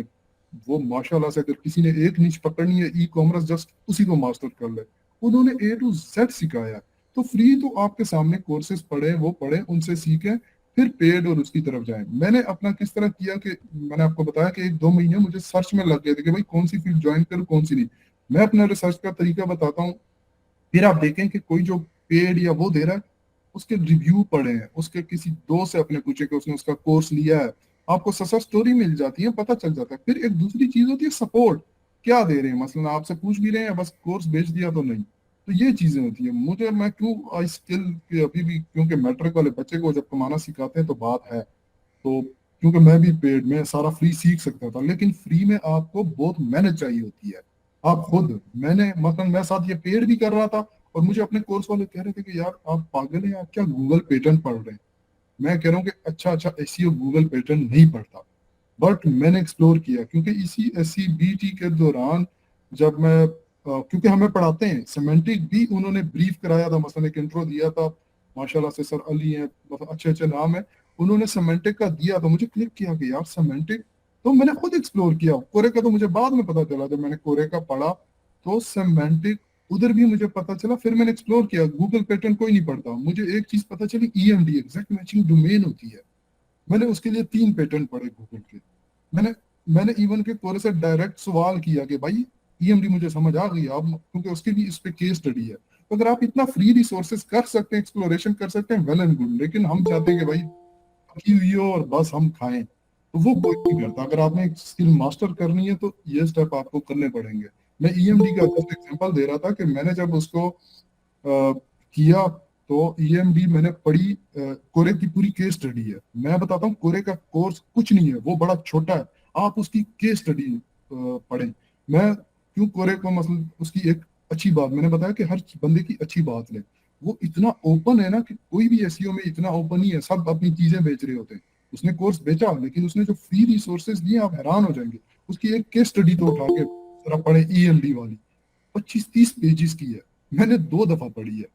वो माशाल्लाह से अगर किसी ने एक निश पकड़नी है ई कॉमर्स, जस्ट उसी को मास्टर कर ले। उन्होंने A to Z सिखाया। तो फ्री तो आपके सामने कोर्सेज पढ़े, वो पढ़े, उनसे सीखें, फिर पेड और उसकी तरफ जाएं। मैंने अपना किस तरह किया कि मैंने आपको बताया कि 1 2 महीने मुझे सर्च में लग गए थे कि भाई कौन सी फील्ड ज्वाइन करूँ कौन सी नहीं। मैं अपना रिसर्च का तरीका बताता हूँ। फिर आप देखें कि कोई जो पेड या वो दे रहा है उसके रिव्यू पढ़े हैं, उसके किसी दोस्त से अपने पूछे कि उसने उसका कोर्स लिया है। आपको सक्सेस स्टोरी मिल जाती है, पता चल जाता है। फिर एक दूसरी चीज होती है सपोर्ट, क्या दे रहे हैं, मसलन आपसे पूछ भी रहे हैं, बस कोर्स बेच दिया तो नहीं। तो ये चीजें होती है। मुझे, मैं क्यों आई स्किल के अभी भी, क्योंकि मैट्रिक वाले बच्चे को जब कमाना सिखाते हैं तो बात है। तो क्योंकि मैं भी पेड में सारा फ्री सीख सकता था, लेकिन फ्री में आपको बहुत मेहनत चाहिए होती है। आप खुद, मैंने मसलन मैं साथ ये पेड भी कर रहा था और मुझे अपने कोर्स वाले कह रहे थे कि यार आप पागल हैं, आप क्या गूगल पेटर्न पढ़ रहे हैं। मैं कह रहा हूँ कि अच्छा एसईओ गूगल पेटर्न नहीं पढ़ता। बट मैंने एक्सप्लोर किया क्योंकि इसी SCBT के दौरान जब मैं क्योंकि हमें पढ़ाते हैं सेमेंटिक भी, उन्होंने ब्रीफ कराया था, मसलन एक इंट्रो दिया था, माशाल्लाह से सर अली हैं, अच्छे अच्छे नाम है, उन्होंने सेमेंटिक का दिया, तो मुझे क्लिक किया कि यार सेमेंटिक, तो मैंने खुद एक्सप्लोर किया। कोरे का तो मुझे बाद में पता चला, जब मैंने कोरे का पढ़ा तो सेमेंटिक उधर भी मुझे पता चला। फिर मैंने एक्सप्लोर किया, गूगल पैटर्न कोई नहीं पढ़ता, मुझे एक चीज पता चली, EMD एग्जैक्ट मैचिंग डोमेन होती है। मैंने उसके लिए 3 पैटर्न पढ़े गूगल के। मैंने मैंने इवन के कोरे से डायरेक्ट सवाल किया कि भाई EMD मुझे समझ आ गई अब, क्योंकि उसकी भी इस पे केस स्टडी है। तो अगर आप इतना फ्री रिसोर्सेज कर सकते हैं, एक्सप्लोरेशन कर सकते हैं, वेल एंड गुड। लेकिन हम चाहते हैं कि भाई की हुई हो और बस हम खाएं, तो वो कोई नहीं करता। अगर आपने एक स्किल मास्टर करनी है तो ये स्टेप आपको करने पड़ेंगे। मैं EMD का जस्ट एग्जांपल दे रहा था कि मैंने जब उसको किया तो EMD मैंने पढ़ी, कोरे की पूरी केस स्टडी है। मैं बताता हूँ, कोरे का कोर्स कुछ नहीं है, वो बड़ा छोटा है, आप उसकी केस स्टडी पढ़ें। मैं क्यों कोरे को, मतलब उसकी एक अच्छी बात मैंने बताया कि हर बंदे की अच्छी बात ले, वो इतना ओपन है ना कि कोई भी SEO में इतना ओपन ही है, सब अपनी चीजें बेच रहे होते हैं। उसने कोर्स बेचा, लेकिन उसने जो फ्री रिसोर्सेज दिए आप हैरान हो जाएंगे। उसकी एक केस स्टडी तो उठा के जरा पढ़े, EMD वाली 25-30 पेजेस की है, मैंने 2 दफा पढ़ी है।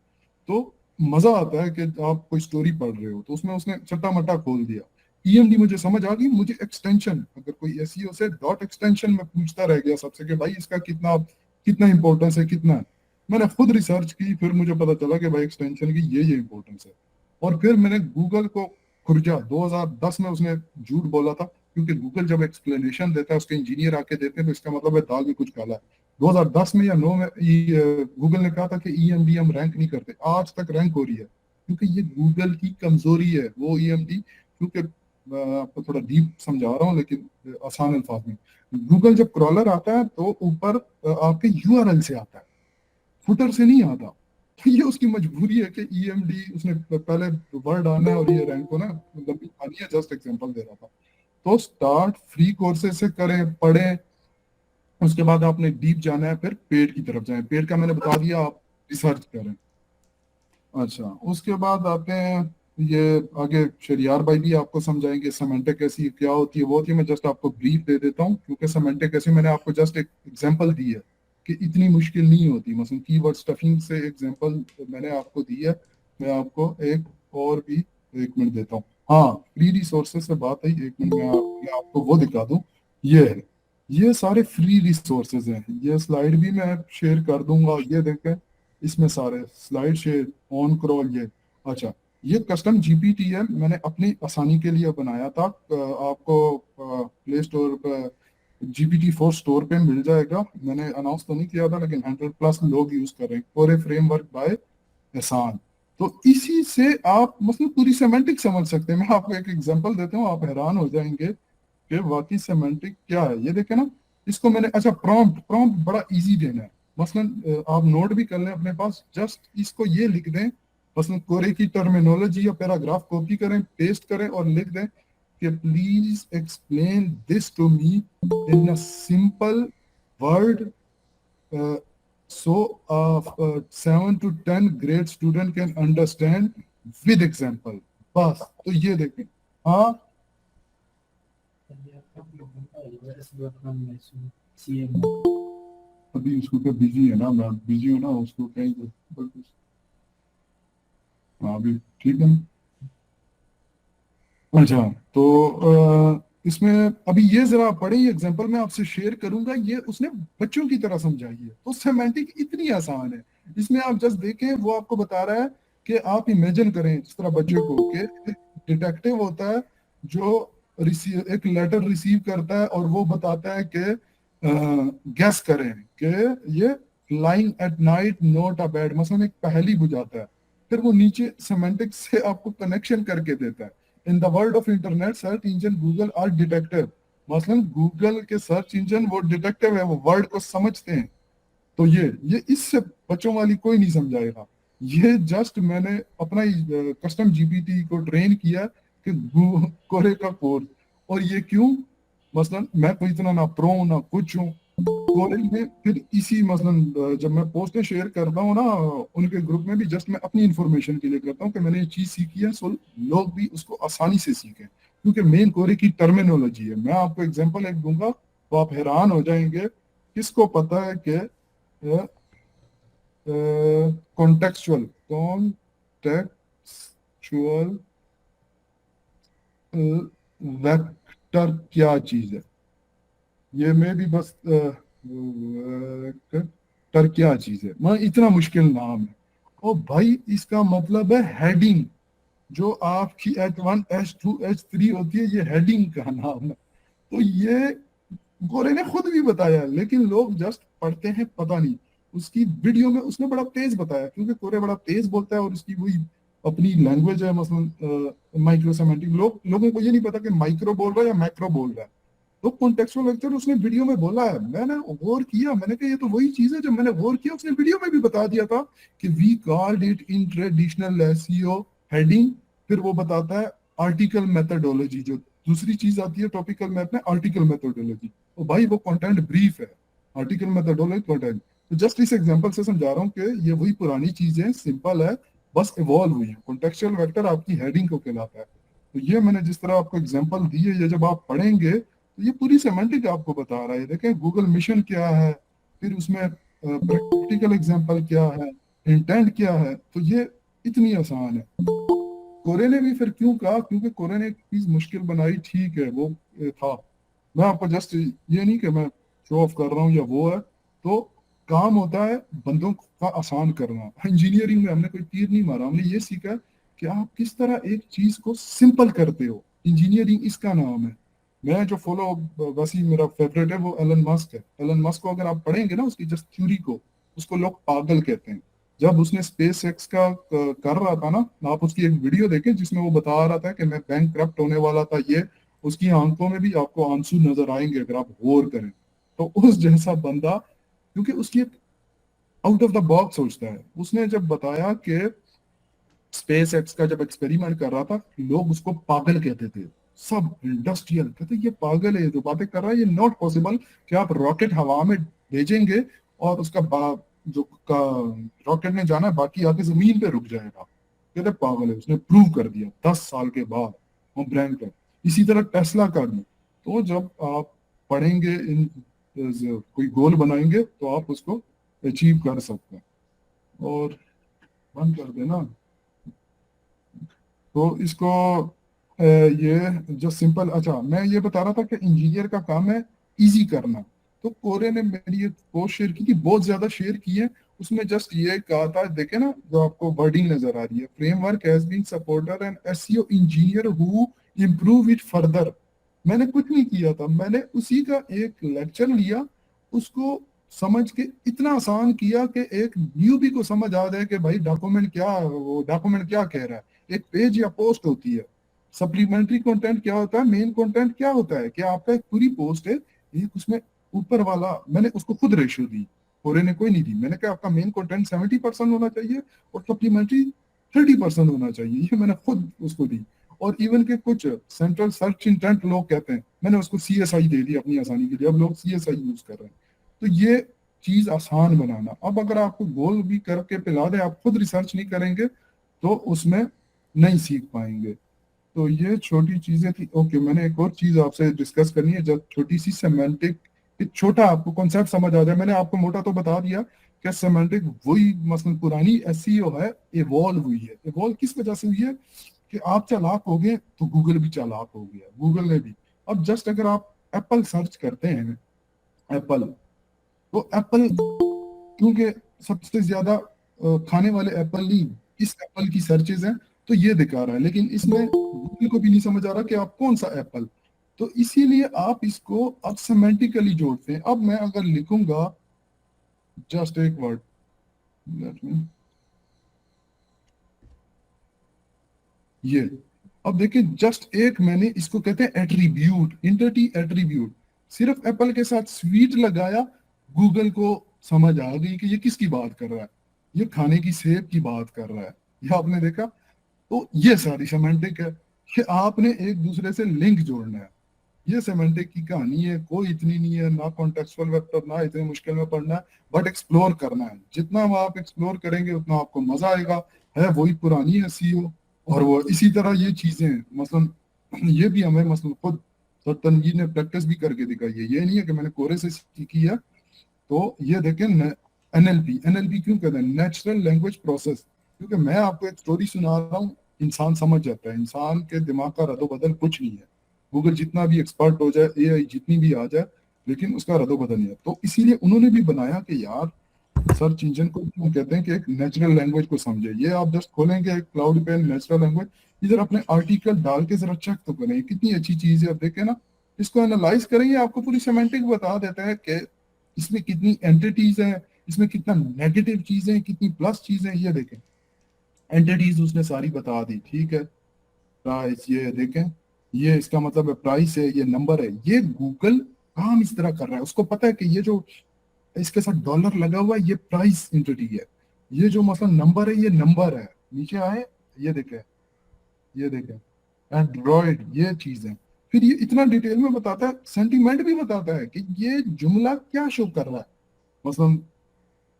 तो मजा आता है कि आप कोई स्टोरी पढ़ रहे हो तो उसमें उसने चट्टा मट्टा खोल दिया। EMD मुझे समझ आ गई। मुझे एक्सटेंशन, अगर कोई SEO से डॉट एक्सटेंशन में पूछता रह गया सबसे कि भाई इसका कितना कितना इंपॉर्टेंस है, कितना है, मैंने खुद रिसर्च की, फिर मुझे पता चला कि भाई एक्सटेंशन की ये इंपॉर्टेंस है। और फिर मैंने गूगल को खुर्जा, 2010 में उसने झूठ बोला था, क्योंकि गूगल जब एक्सप्लेनेशन देता है, उसके इंजीनियर आके देते हैं, तो इसका मतलब है दाल में कुछ काला है। 2010 में या 9 में गूगल ने कहा था कि EMD हम रैंक नहीं करते, आज तक रैंक हो रही है, क्योंकि ये गूगल की कमजोरी है वो EMD। क्योंकि मैं आपको थोड़ा डीप समझा रहा हूँ, लेकिन आसान अल्फाज में, गूगल जब क्रॉलर आता है तो ऊपर आपके URL से आता है, फुटर से नहीं आता। तो ये उसकी मजबूरी है कि EMD उसने पहले वर्ड आना है और ये रैंक को ना लंबी आनी है। जस्ट एग्जांपल दे रहा था। तो स्टार्ट फ्री कोर्सेज से करें, पढ़ें, उसके बाद आपने डीप जाना है, फिर पेड की तरफ जाएं। पेड का मैंने बता दिया, आप रिसर्च करें। अच्छा, उसके बाद आते हैं, ये आगे शरियार भाई भी आपको समझाएंगे सेमेंटिक ऐसी क्या होती है, वो होती है। मैं जस्ट आपको ब्रीफ दे देता हूँ, क्योंकि सेमेंटिक ऐसी मैंने आपको जस्ट एक एग्जांपल दी है कि इतनी मुश्किल नहीं होती। मसलन कीवर्ड स्टफिंग से एग्जांपल मैंने आपको दी है। मैं आपको एक और भी 1 मिनट देता हूँ। हाँ, फ्री रिसोर्सेज से बात आई, 1 मिनट में मैं आपको वो दिखा दूँ। ये है, ये सारे फ्री रिसोर्सेज हैं। ये स्लाइड भी मैं शेयर कर दूंगा, ये देखें, इसमें सारे स्लाइड शेयर ऑन करो। ये अच्छा, ये कस्टम GPT है, मैंने अपनी आसानी के लिए बनाया था। आपको प्ले स्टोर पर GPT-4 स्टोर पे मिल जाएगा। मैंने अनाउंस तो नहीं किया था, लेकिन 100+ लोग यूज कर रहे हैं। कोरे फ्रेमवर्क बाय एहसान। तो इसी से आप मतलब पूरी सेमेंटिक समझ सकते हैं। मैं आपको एक एग्जांपल देता हूँ, आप हैरान हो जाएंगे कि वाकई सेमेंटिक क्या है। ये देखें ना, इसको मैंने, अच्छा, प्रॉम्प्ट प्रॉम्प्ट बड़ा इजी देना है। मसलन आप नोट भी कर लें अपने पास, जस्ट इसको ये लिख दें, मसलन कोरे की टर्मिनोलॉजी या पैराग्राफ कॉपी करें, पेस्ट करें और लिख दें कि please explain this to me in a simple word so 7 to 10 grade student can understand with example। बस, तो ये देखें। हाँ, अभी उसको क्या बिजी है ना, मैं बिजी हूँ ना, उसको कहीं हाँ अभी ठीक है। अच्छा, तो इसमें अभी ये जरा पढ़े, ये एग्जांपल मैं आपसे शेयर करूंगा, ये उसने बच्चों की तरह समझाई है। तो सेमेंटिक इतनी आसान है, इसमें आप जस्ट देखें, वो आपको बता रहा है कि आप इमेजिन करें जिस तरह बच्चे को, कि डिटेक्टिव होता है जो एक लेटर रिसीव करता है और वो बताता है कि गैस करें कि ये lying at night not a bad, मसलन एक पहेली बुझाता है, फिर वो नीचे सेमेंटिक से आपको कनेक्शन करके देता है। In the world of internet search engine Google are detective, मसलन गूगल के सर्च इंजन वो डिटेक्टिव है, वो वर्ड को समझते हैं। तो ये इससे बच्चों वाली कोई नहीं समझाएगा। ये जस्ट मैंने अपना कस्टम GPT को ट्रेन किया कि कोरे का कोर्स। और ये क्यों, मसलन मैं कोई इतना ना प्रो हूं ना कुछ हूँ कोरे में, फिर इसी मसलन जब मैं पोस्टें शेयर करता हूँ ना उनके ग्रुप में भी, जस्ट मैं अपनी इंफॉर्मेशन के लिए करता हूँ कि मैंने ये चीज सीखी है, सो लोग भी उसको आसानी से सीखें। क्योंकि मेन क्वेरी की टर्मिनोलॉजी है। मैं आपको एग्जांपल एक दूंगा तो आप हैरान हो जाएंगे। किसको पता है कि कॉन्टेक्चुअल कॉन्टेक्चुअल वेक्टर क्या चीज है? ये में भी बस वेक्टर क्या चीज है, मैं इतना मुश्किल नाम है। ओ भाई, इसका मतलब है हेडिंग। जो आपकी H1 H2 H3 होती है, ये हेडिंग का नाम है। तो ये गोरे ने खुद भी बताया, लेकिन लोग जस्ट पढ़ते हैं, पता नहीं। उसकी वीडियो में उसने बड़ा तेज बताया, क्योंकि गोरे बड़ा तेज बोलता है और उसकी वही अपनी लैंग्वेज है, मसलन माइक्रो सेमेंटिक। लोगों को ये नहीं पता कि माइक्रो बोल रहा है या मैक्रो बोल रहा है। तो कॉन्टेक्चुअल वेक्टर उसने वीडियो में बोला है, मैंने गौर किया, मैंने कहा ये तो वही चीज है। जब मैंने गौर किया, उसने वीडियो में भी बता दिया था कि we called it in traditional SEO heading. फिर वो बताता है आर्टिकल मेथडोलॉजी, जो दूसरी चीज आती है टॉपिकल मैप में, आर्टिकल मेथडोलॉजी। तो भाई वो कंटेंट ब्रीफ है, आर्टिकल मेथडोलॉजी कंटेंट। तो जस्ट इस एग्जांपल से समझा रहा हूँ कि ये वही पुरानी चीजें, सिंपल है, बस इवॉल्व हुई है। कॉन्टेक्चुअल वेक्टर आपकी हेडिंग को कहलाता है। तो ये मैंने जिस तरह आपको एग्जांपल दी है, ये जब आप पढ़ेंगे तो ये पूरी सेमेंटिक आपको बता रहा है। देखें गूगल मिशन क्या है, फिर उसमें प्रैक्टिकल एग्जांपल क्या है, इंटेंट क्या है। तो ये इतनी आसान है। कोरे ने भी फिर क्यों कहा? क्योंकि कोरे ने एक चीज मुश्किल बनाई, ठीक है, वो था। मैं आपको जस्ट ये नहीं कि मैं शो ऑफ कर रहा हूँ या वो है। तो काम होता है बंदों का आसान करना। इंजीनियरिंग में हमने कोई तीर नहीं मारा, हमने ये सीखा कि आप किस तरह एक चीज को सिंपल करते हो। इंजीनियरिंग इसका नाम है। मैं जो फॉलो, वैसे ही मेरा फेवरेट है वो एलन मस्क है। एलन मस्क को अगर आप पढ़ेंगे ना, उसकी जस्ट थ्योरी को, उसको लोग पागल कहते हैं। जब उसने स्पेस एक्स का कर रहा था ना, आप उसकी एक वीडियो देखें जिसमें वो बता रहा था कि मैं बैंक करप्ट होने वाला था। ये उसकी आंखों में भी आपको आंसू नजर आएंगे अगर आप गौर करें। तो उस जैसा बंदा, क्योंकि उसकी आउट ऑफ द बॉक्स सोचता है। उसने जब बताया कि स्पेस एक्स का जब एक्सपेरिमेंट कर रहा था, लोग उसको पागल कहते थे। सब इंडस्ट्रियल कहते ये पागल है, जो बातें कर रहा है, ये नॉट पॉसिबल कि आप रॉकेट हवा में भेजेंगे और उसका जो का रॉकेट ने जाना है बाकी आके जमीन पे रुक जाएगा। कहते पागल है। उसने प्रूव कर दिया 10 साल के बाद, वो ब्रांड का। इसी तरह टेस्ला का भी। तो जब आप पढ़ेंगे इन, कोई गोल बनाएंगे तो आप उसको अचीव कर सकते हैं। और बंद कर देना। तो इसको ये जो सिंपल, अच्छा मैं ये बता रहा था कि इंजीनियर का काम है इजी करना। तो कोरे ने मेरी ये पोस्ट शेयर की थी, बहुत ज्यादा शेयर की है। उसमें जस्ट ये कहा था, देखे ना जो आपको वर्डिंग नजर आ रही है, framework has been supporter and SEO engineer who improve it further. मैंने कुछ नहीं किया था, मैंने उसी का एक लेक्चर लिया, उसको समझ के इतना आसान किया कि एक न्यूबी को समझ आ जाए कि भाई डॉक्यूमेंट क्या, वो डॉक्यूमेंट क्या कह रहा है। एक पेज या पोस्ट होती है, सप्लीमेंट्री कंटेंट क्या होता है, मेन कंटेंट क्या होता है। क्या आपका एक पूरी पोस्ट है, एक उसमें ऊपर वाला, मैंने उसको खुद रेशियो दी, कोरे ने कोई नहीं दी। मैंने कहा आपका मेन कंटेंट 70% होना चाहिए और सप्लीमेंट्री 30% होना चाहिए, ये मैंने खुद उसको दी। और इवन के कुछ सेंट्रल सर्च इंटेंट लोग कहते हैं, मैंने उसको CSI दे दी अपनी आसानी के लिए। अब लोग CSI यूज कर रहे हैं। तो ये चीज आसान बनाना। अब अगर आपको गोल भी करके पिला दे, आप खुद रिसर्च नहीं करेंगे तो उसमें नहीं सीख पाएंगे। तो ये छोटी चीजें थी। ओके, मैंने एक और चीज आपसे डिस्कस करनी है, जब छोटी सी सेमेंटिक, एक छोटा आपको कॉन्सेप्ट समझ आ जाए। मैंने आपको मोटा तो बता दिया कि सेमेंटिक वही मसलन पुरानी एसईओ है, इवॉल्व हुई है। इवॉल्व किस वजह से हुई है कि आप चालाक हो गए तो गूगल भी चालाक हो गया, गूगल ने भी। अब जस्ट अगर आप एप्पल सर्च करते हैं, एप्पल, तो एप्पल, क्योंकि सबसे ज्यादा खाने वाले एप्पल नहीं, इस एप्पल की सर्चेज हैं, तो ये दिखा रहा है। लेकिन इसमें गूगल को भी नहीं समझ आ रहा कि आप कौन सा एप्पल। तो इसीलिए आप इसको अब सेमेंटिकली जोड़ते हैं। अब मैं अगर लिखूंगा जस्ट एक वर्ड, लेट मी, ये, अब देखिए जस्ट एक, मैंने इसको कहते हैं एट्रीब्यूट, इंटिटी एट्रीब्यूट। सिर्फ एप्पल के साथ स्वीट लगाया, गूगल को समझ आ गई कि ये किसकी बात कर रहा है, ये खाने की सेब की बात कर रहा है। ये आपने देखा। तो ये सारी सेमेंटिक है कि आपने एक दूसरे से लिंक जोड़ना है। ये सेमेंटिक की कहानी है, कोई इतनी नहीं है ना, कॉन्टेक्सुअल वेक्टर ना इतने मुश्किल में पढ़ना है, बट एक्सप्लोर करना है। जितना आप एक्सप्लोर करेंगे उतना आपको मजा आएगा। है वही पुरानी है सीओ। और वो इसी तरह ये चीजें, मसलन ये भी हमें मसलन खुद तो तनवीर ने प्रैक्टिस भी करके दिखाई है, ये नहीं है कि मैंने कोरे से सीखी है। तो ये देखें, एनएलपी, एनएलपी क्यों कहते हैं, नेचुरल लैंग्वेज प्रोसेस, क्योंकि मैं आपको एक स्टोरी सुना रहा हूँ, इंसान समझ जाता है, इंसान के दिमाग का रदो बदल कुछ नहीं है। गूगल जितना भी एक्सपर्ट हो जाए, एआई जितनी भी आ जाए, लेकिन उसका रदो बदल नहीं है। तो इसीलिए उन्होंने भी बनाया कि यार सर्च इंजन को क्यों कहते हैं कि एक नेचुरल लैंग्वेज को समझे। ये आप जस्ट खोलेंगे एक क्लाउड पे नेचुरल लैंग्वेज, इधर अपने आर्टिकल डाल के जरा चेक तो करें, कितनी अच्छी चीज है। अब देखें ना, इसको एनालाइज करेंगे, आपको पूरी सेमेंटिक बता देता है कि इसमें कितनी एंटिटीज हैं, इसमें कितना नेगेटिव चीजें, कितनी प्लस चीजें। ये देखें, एंटिटीज उसने सारी बता दी, ठीक है। प्राइस, ये देखें, ये इसका मतलब है प्राइस है, ये नंबर है। ये गूगल काम इस तरह कर रहा है, उसको पता है कि ये जो इसके साथ डॉलर लगा हुआ है, ये प्राइस एंटिटी है। ये जो मतलब नंबर है, ये नंबर है। नीचे आए, ये देखें, ये देखें, एंड्रॉइड, ये चीज है। फिर ये इतना डिटेल में बताता है, सेंटीमेंट भी बताता है कि ये जुमला क्या शो कर रहा है। मसलन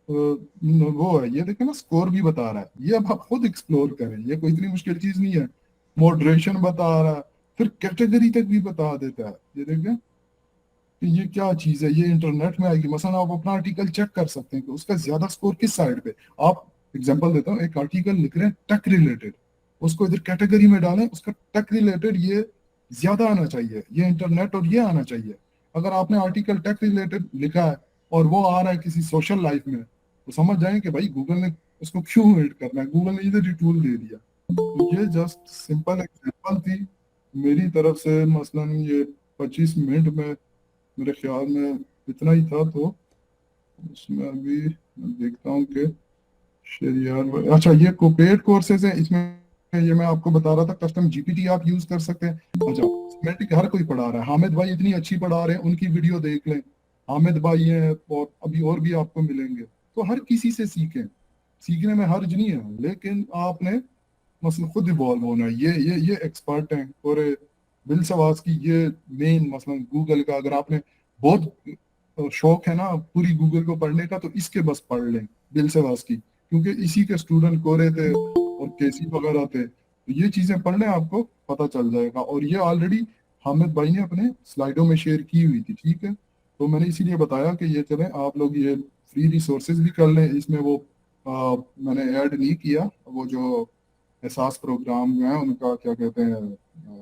वो है, ये देखें ना, स्कोर भी बता रहा है। ये अब आप खुद एक्सप्लोर करें, ये कोई इतनी मुश्किल चीज नहीं है। मॉडरेशन बता रहा है, फिर कैटेगरी तक भी बता देता है। ये देखें कि ये क्या चीज है, ये इंटरनेट में आएगी। मसलन आप अपना आर्टिकल चेक कर सकते हैं कि उसका ज्यादा स्कोर किस साइड पे। आप एग्जांपल देता हूँ, एक आर्टिकल लिख रहे हैं टेक रिलेटेड, उसको इधर कैटेगरी में डालें, उसका टेक रिलेटेड ये ज्यादा आना चाहिए, ये इंटरनेट और ये आना चाहिए। अगर आपने आर्टिकल टेक रिलेटेड लिखा है और वो आ रहा है किसी सोशल लाइफ में, तो समझ जाए कि भाई गूगल ने उसको क्यों एड करना है, गूगल ने इधर ही टूल दे दिया। तो ये जस्ट सिंपल एग्जांपल थी मेरी तरफ से। मसलन ये 25 मिनट में मेरे ख्याल में इतना ही था। तो उसमें अभी मैं देखता हूँ कि शरियार, अच्छा ये पेड कोर्सेज है इसमें। ये मैं आपको बता रहा था, कस्टम जीपीटी आप यूज कर सकते हैं। अच्छा, सिमेंटिक हर कोई पढ़ा रहा है, हामिद भाई इतनी अच्छी पढ़ा रहे हैं, उनकी वीडियो देख लें। हामिद भाई हैं और अभी और भी आपको मिलेंगे। तो हर किसी से सीखें, सीखने में हर्ज नहीं है, लेकिन आपने मसलन खुद इवॉल्व होना है। ये एक्सपर्ट हैं, और बिल सवास की ये मेन मसलन गूगल का, अगर आपने बहुत शौक है ना पूरी गूगल को पढ़ने का, तो इसके बस पढ़ लें बिल सवास की, क्योंकि इसी के स्टूडेंट कोरे थे और केसी वगैरह थे। तो ये चीजें पढ़ लें, आपको पता चल जाएगा। और ये ऑलरेडी हामिद भाई ने अपने स्लाइडों में शेयर की हुई थी, ठीक है। तो मैंने इसीलिए बताया कि ये चलें, आप लोग ये फ्री रिसोर्सेज भी कर लें। इसमें वो मैंने ऐड नहीं किया, वो जो एहसास प्रोग्राम में है उनका, क्या कहते हैं,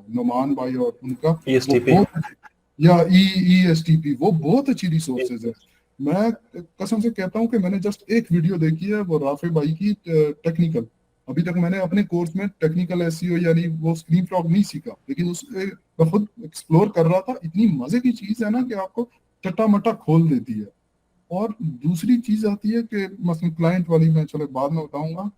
नुमान भाई और उनका, वो
ESTP
बहुत, या ESTP, वो बहुत अच्छी रिसोर्सेज है। मैं कसम से कहता हूँ कि मैंने जस्ट एक वीडियो देखी है, वो राफे भाई की टेक्निकल। अभी तक मैंने अपने कोर्स में टेक्निकल एसईओ यानी वो स्क्रीन फ्रॉग नहीं सीखा, लेकिन उस मैं खुद एक्सप्लोर कर रहा था। इतनी मजे की चीज है ना कि आपको चट्टा मट्टा खोल देती है। और दूसरी चीज आती है कि मसलन क्लाइंट वाली, मैं चलो बाद में बताऊंगा।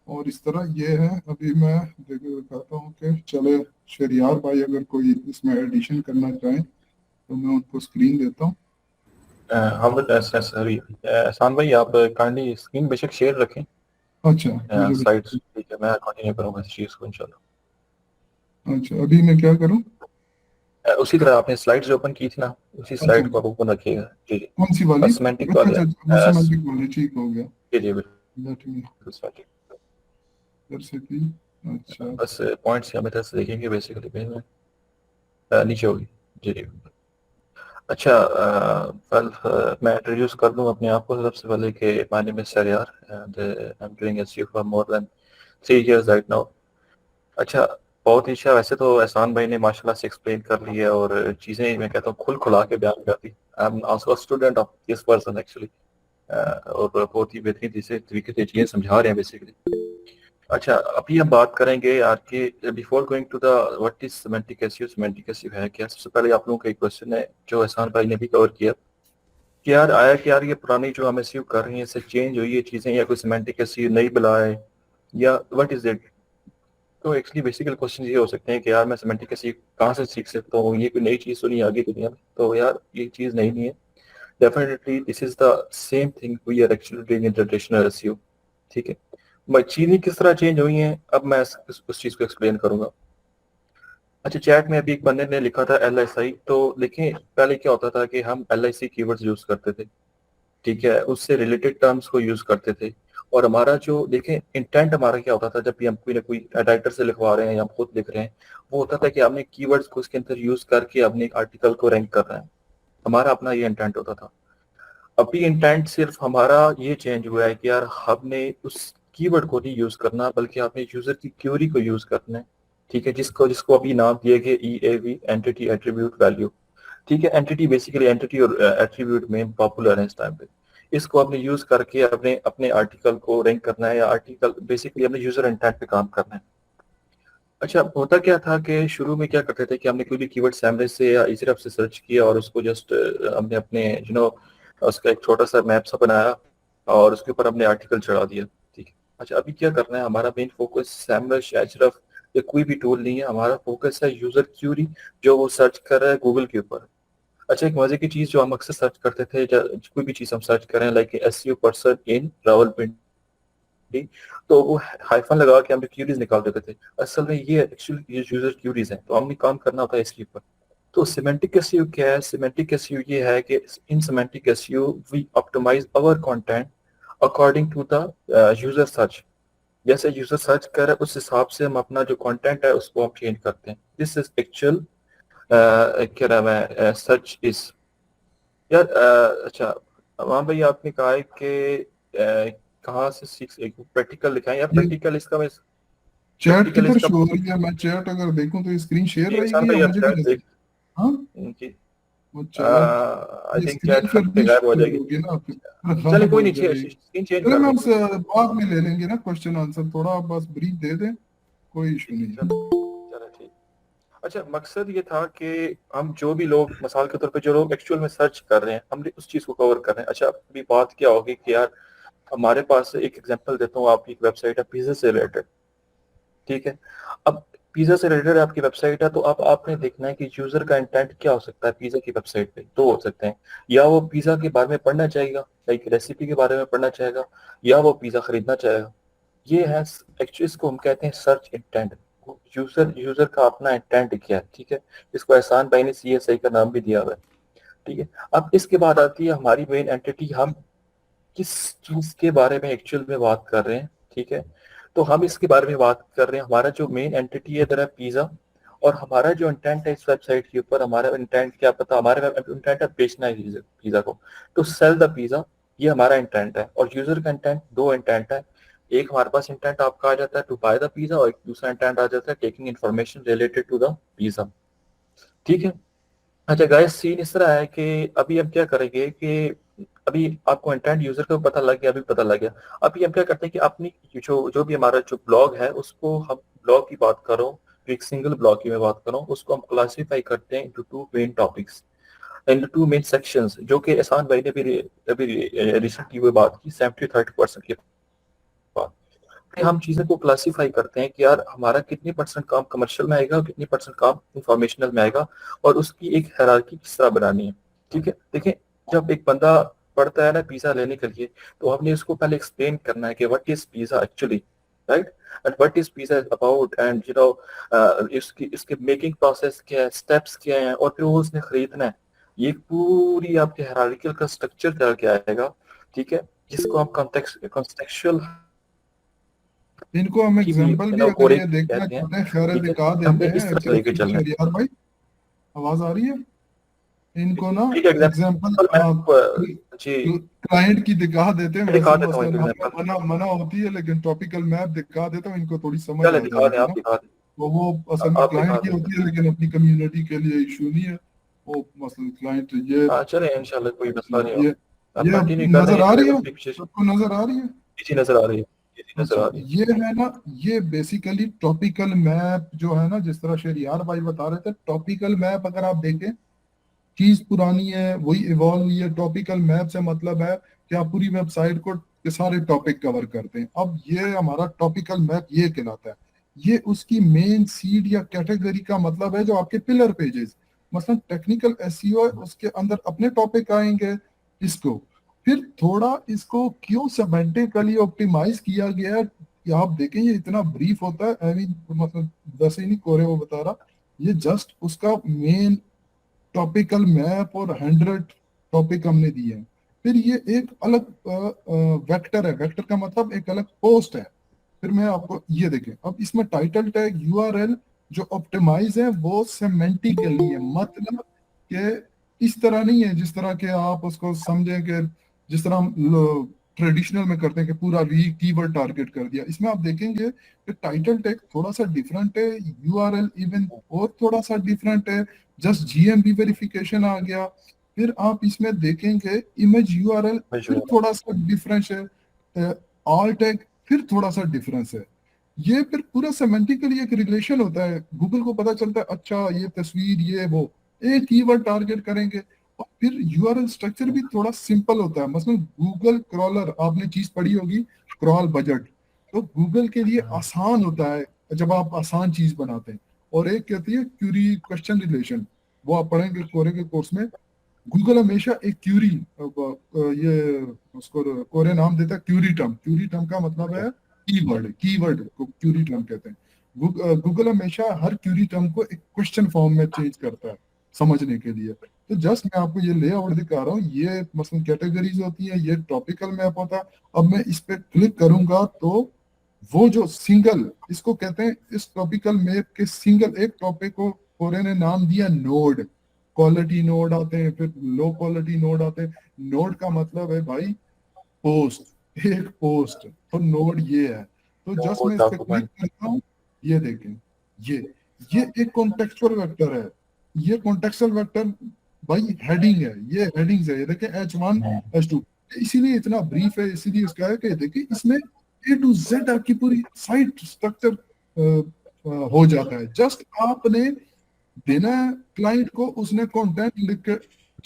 और इस तरह ये है। अभी मैं दिखाता हूँ कि चले शरियार भाई अगर कोई इसमें एडिशन करना चाहें तो मैं उनको स्क्रीन देता हूँ।
हम सॉरी एहसान भाई, आप काइंडली स्क्रीन बेशक शेयर रखें,
अच्छा मुझे
स्लाइड्स, ठीक है, मैं कंटिन्यू करूंगा इस चीज को इंशाल्लाह।
अच्छा, अभी मैं क्या करूँ?
उसी तरह आपने स्लाइड्स जो ओपन की थी ना, उसी
अच्छा
स्लाइड को
अच्छा,
आप ओपन रखिएगा। जी जी,
कौन सी वाली?
सिमेंटिक
अच्छा
वाले।
अच्छा, वो सेमेंटिक वाली, ठीक हो गया।
जी जी बिल्कुल
लेट मी
semantic।
कर सकी। अच्छा
बस पॉइंट्स हमें तरह से देखेंगे बेसिकली पेज में, नीचे होगी। जी जी। अच्छा, मैं इंट्रोड्यूस कर दूं अपने आप को सबसे पहले कि my name is Shahriar and I am doing SEO for more than 3 years right now. अच्छा, बहुत ही अच्छा। वैसे तो एहसान भाई ने माशाल्लाह से एक्सप्लेन कर लिया और चीज़ें मैं कहता हूँ खुल खुला के बयान कर दी। I am also student of this person actually, और बहुत ही बेहतरीन तरीके से चीज़ें समझा रहे हैं बेसिकली। अच्छा, अभी हम बात करेंगे यार कि before going to the what is semantic SEO, semantic SEO है क्या। सबसे पहले आप लोगों का एक क्वेश्चन है जो एहसान भाई ने भी कवर किया कि यार आया कि यार ये पुरानी जो हम एसईओ कर रहे हैं इससे चेंज हुई है चीज़ें, या कोई सिमेंटिक एसईओ नई बुला है, या व्हाट इज इट। तो एक्चुअली बेसिकल क्वेश्चन ये हो सकते हैं कि यार मैं सिमेंटिक एसईओ कहाँ से सीख सकता हूँ, ये कोई नई चीज़ तो नहीं आ गई दुनिया में। तो यार ये चीज़ नहीं है, definitely this is the same thing we are actually doing in traditional SEO. ठीक है, चीजें किस तरह चेंज हुई हैं अब मैं उस चीज को एक्सप्लेन करूंगा। अच्छा, चैट में अभी एक बंदे ने लिखा था LSI, तो देखें पहले क्या होता था कि हम LIC कीवर्ड्स यूज करते थे, ठीक है, उससे रिलेटेड टर्म्स को यूज करते थे, और हमारा जो देखें इंटेंट हमारा क्या होता था जब भी हम कोई ना कोई राइटर से लिखवा रहे हैं या हम खुद लिख रहे हैं, वो होता था कि हमने कीवर्ड्स को उसके अंदर यूज करके अपने एक आर्टिकल को रैंक कर रहे हैं, हमारा अपना ये इंटेंट होता था। अभी इंटेंट सिर्फ हमारा ये चेंज हुआ है कि यार हमने उस कीवर्ड को नहीं यूज करना बल्कि आपने यूजर की क्यूरी को यूज करना है, ठीक है, जिसको जिसको अभी नाम दिए गए EAV, एंटिटी एट्रीब्यूट वैल्यू। ठीक है, एंटिटी बेसिकली एंटिटी और एट्रीब्यूट में पॉपुलर है इस टाइम पे। इसको आपने यूज करके अपने अपने आर्टिकल को रैंक करना है या आर्टिकल बेसिकली अपने यूजर इंटेंट पे काम करना है। अच्छा, होता क्या था कि शुरू में क्या करते थे कि हमने कोई भी कीवर्ड सैमरेज से या इजरफ से सर्च किया और उसको जस्ट हमने अपने उसका एक छोटा सा मैप सा बनाया और उसके ऊपर हमने आर्टिकल चढ़ा दिया। ठीक है, अच्छा अभी क्या करना है, हमारा मेन फोकस सैमरेज या इजरफ या कोई भी टूल नहीं है, हमारा फोकस है यूजर क्यूरी जो वो सर्च कर रहा है गूगल के ऊपर। अच्छा, एक मजे की चीज जो हम अक्सर सर्च करते थे, कोई भी चीज हम सर्च करें like SEO person in Rawalpindi, तो वो हाइफन लगा के हम जो क्यूरीज निकाल देते थे, असल में ये एक्चुअली ये यूजर क्यूरीज हैं, तो हमने काम करना होता है इसके ऊपर। तो सिमेंटिक एसईओ क्या है? सिमेंटिक एसईओ ये है कि in semantic SEO we optimise our content according to the user search. जैसे यूजर सर्च कर रहा है उस हिसाब से हम अपना जो कंटेंट है उसको हम चेंज करते हैं। दिस इज एक्चुअल क्या नाम है सर्च इज। यार अच्छा अमान भाई, आपने कहा है कि कहाँ से सीख एक प्रैक्टिकल लिखा है या
ये
प्रैक्टिकल इसका मैं
चैट
प्रैक्टिकल
किधर
इसका
शो हो रही है? मैं चैट अगर देखूं तो स्क्रीन शेयर
जी इंसान
रहेगी या
भाई, आप
मुझे भी
चैट
नजर?
देख
हाँ,
इनकी
वो चैट,
आई
ये
थिंक
स्क्रीन
चैट
फिर
हफ्ते
नहीं
गायब हो
शो
जाएगी।
होगी ना, फिर
चले
खराब
कोई
हो
नहीं,
जाएगी।
स्क्रीन चेंज
चलो
कर
मैं
दें,
उस
कोई नहीं।
बाद में ले लेंगे ना क्वेश्चन आंसर, थोड़ा आप बस ब्रीफ दे दें, कोई इशू
ठीक है,
नहीं है।
चलो चलो ठीक। अच्छा, मकसद ये था कि हम जो भी लोग मिसाल के तौर पे जो लोग एक्चुअल में सर्च कर रहे हैं हमने उस चीज को कवर कर रहे हैं। अच्छा, अभी बात क्या होगी कि यार हमारे पास एक एग्जांपल देता हूँ, आपकी एक वेबसाइट है पिज्जा से रिलेटेड, ठीक है। अब पिज्जा से रिलेटेड आपकी वेबसाइट है, तो अब आपने देखना है कि यूजर का इंटेंट क्या हो सकता है पिज्जा की वेबसाइट पे। दो हो सकते हैं, या वो पिज्जा के बारे में पढ़ना चाहेगा, लाइक रेसिपी के बारे में पढ़ना चाहेगा, या वो पिज्जा खरीदना चाहेगा। ये है एक्चुअली, इसको हम कहते हैं सर्च इंटेंट। यूजर यूजर का अपना इंटेंट क्या है, ठीक है। इसको एहसान भाई ने CSI का नाम भी दिया हुआ है, ठीक है। अब इसके बाद आती है हमारी मेन एंटिटी, हम किस चीज के बारे में एक्चुअल में बात कर रहे हैं, ठीक है। तो हम इसके बारे में बात कर रहे हैं, हमारा जो मेन एंटिटी है इधर है पिज्जा, और हमारा जो इंटेंट है इस वेबसाइट के ऊपर, हमारा इंटेंट क्या पता, हमारा इंटेंट है बेचना है पिज्जा को, टू सेल द पिज्जा, ये हमारा इंटेंट है। और यूजर का इंटेंट, दो इंटेंट है, एक हमारे पास इंटेंट आपका आ जाता है टू बाय द पिज्जा, और एक दूसरा इंटेंट आ जाता है taking information related to the pizza, ठीक है। अच्छा गाइस, सीन इस तरह है कि अभी हम क्या करेंगे कि अभी आपको इंटेंट यूजर का पता लग गया, अभी पता लग गया। अभी हम क्या करते हैं कि अपनी जो जो भी हमारा जो ब्लॉग है उसको, हम ब्लॉग की बात करो, एक सिंगल ब्लॉग की मैं बात करूँ, उसको हम क्लासीफाई करते हैं into two main topics, in two main sections, जो कि एहसान भाई ने भी अभी रिसेंटली वो बात की 70-30% की बात। कि हम चीज़ों को क्लासीफाई करते हैं कि यार हमारा कितनी परसेंट काम कमर्शियल में आएगा और कितनी परसेंट काम इंफॉर्मेशनल में आएगा, और उसकी एक हायरार्की किस तरह बनानी है, ठीक है। देखें, जब एक बंदा पढ़ता है ना पिज्जा लेने के लिए, तो हमने उसको पहले एक्सप्लेन करना है कि what is pizza actually, right, and what is pizza about, and इसकी इसके मेकिंग प्रोसेस क्या है, स्टेप्स क्या है, और फिर वो उसने खरीदना है। ये पूरी आपके हायरार्किकल का स्ट्रक्चर चल के आएगा, ठीक है, जिसको हम कॉन्टेक्सुअल
इनको हम
की भी
एग्जांपल भी अगर
कोरिंग
ये देखना
कहते हैं,
चाहते हैं खैर
ठीक है।
दिखा
हमने
देते
इस
हैं
तरह से लेके चलना है,
यार भाई, आवाज आ रही है? इनको ना
ठीक है।
एग्जांपल
एग्जाम्पल मैं जी
क्लाइंट की दिखा देते हैं,
दिखा
वैसे
देता हूँ एक
मसलन हमें
एग्जाम्पल।
मना मना होती है, लेकिन टॉपिकल मैप दिखा देता हूँ, इनको थोड़ी समझ
चले
आ
दिखा दें,
जाएगी
आप
ना।
दिखा दें,
वो असल में
आप
क्लाइंट
दिखा
की
दें।
होती है, लेकिन अपनी कम्युनिटी के लिए इशू नहीं है वो, मसलन क्लाइंट ये
हाँ चले, इंशाल्लाह कोई मसला नहीं
ये
होगा। आप
ये
कंटिन्यू कर रहे
नजर
हैं,
आ रही है?
कोई विशेष
सबको नजर आ रही है?
चीज़ नजर आ रही है, चीज़ नजर
अच्छा,
आ रही है।
ये है ना, ये बेसिकली टॉपिकल मैप जो है ना, जिस तरह शहरियार भाई बता रहे थे, टॉपिकल मैप अगर आप देखें, चीज पुरानी है वही इवॉल्व हुई है। टॉपिकल मैप से मतलब है कि आप पूरी वेबसाइट को के सारे टॉपिक कवर करते हैं। अब ये हमारा टॉपिकल मैप ये कहलाता है। ये उसकी मेन सीड या कैटेगरी का मतलब है, जो आपके पिलर पेजेस, मतलब टेक्निकल एसईओ है, उसके अंदर अपने टॉपिक आएंगे। इसको फिर थोड़ा इसको क्यों सेमेंटिकली ऑप्टिमाइज किया गया है, कि आप देखें ये इतना ब्रीफ होता है, आई मीन मतलब वैसे ही नहीं कोरे वो बता रहा, ये जस्ट उसका मेन टॉपिकल मैप और 100 टॉपिक हमने दिए हैं। फिर ये एक अलग वेक्टर है, वेक्टर का मतलब एक अलग पोस्ट है। फिर मैं आपको ये देखें, अब इसमें टाइटल टैग यूआरएल जो ऑप्टिमाइज है वो सेमेंटिकली है, मतलब कि इस तरह नहीं है जिस तरह के आप उसको समझें कि जिस तरह हम ट्रेडिशनल में करते हैं कि पूरा वी कीवर्ड टारगेट कर दिया। इसमें आप देखेंगे कि टाइटल टैग थोड़ा सा डिफरेंट है, यूआरएल इवन और थोड़ा सा डिफरेंट है, जस्ट जीएमबी वेरिफिकेशन आ गया। फिर आप इसमें देखेंगे इमेज यूआरएल फिर थोड़ा सा डिफरेंस है, ऑल टैग फिर थोड़ा सा डिफरेंस है। ये फिर पूरा सेमेंटिकली एक रिलेशन होता है, गूगल को पता चलता है अच्छा ये तस्वीर ये वो, एक कीवर्ड टारगेट करेंगे। और फिर यूआरएल स्ट्रक्चर भी थोड़ा सिंपल होता है, मसलन गूगल क्रॉलर आपने चीज पढ़ी होगी, क्रॉल बजट, तो गूगल के लिए आसान होता है जब आप आसान चीज बनाते हैं। और एक कहती है क्यूरी क्वेश्चन रिलेशन, वो आप पढ़ेंगे कोरे के कोर्स में। गूगल हमेशा एक क्यूरी, ये उसको कोरे नाम देता है क्यूरी टर्म। क्यूरी टर्म का मतलब है कीवर्ड, कीवर्ड को क्यूरी टर्म कहते हैं। गूगल हमेशा हर क्यूरी टर्म को एक क्वेश्चन फॉर्म में चेंज करता है समझने के लिए। तो जस्ट मैं आपको ये लेआउट दिखा रहा हूँ, ये मसलन कैटेगरीज होती है, ये टॉपिकल मैप होता है। अब मैं इस पे क्लिक करूंगा तो वो जो सिंगल, इसको कहते हैं इस टॉपिकल मैप के सिंगल एक टॉपिक को कोरे ने नाम दिया नोड। क्वालिटी नोड आते हैं, फिर लो क्वालिटी नोड आते हैं। नोड का मतलब है भाई पोस्ट, एक पोस्ट, तो नोड ये है। तो जस्ट
वो
मैं इस पे क्लिक
डॉक्यूमेंट।
करता हूँ, ये देखें, ये ये एक कॉन्टेक्चुअल वेक्टर है। ये कॉन्टेक्चुअल वेक्टर भाई हेडिंग है, ये हेडिंग्स है, ये देखें H1 H2। इसीलिए इतना ब्रीफ है, इसीलिए इसका है कि देखिए इसमें A to Z आपकी पूरी साइट स्ट्रक्चर हो जाता है। जस्ट आपने देना है क्लाइंट को, उसने कंटेंट लिख के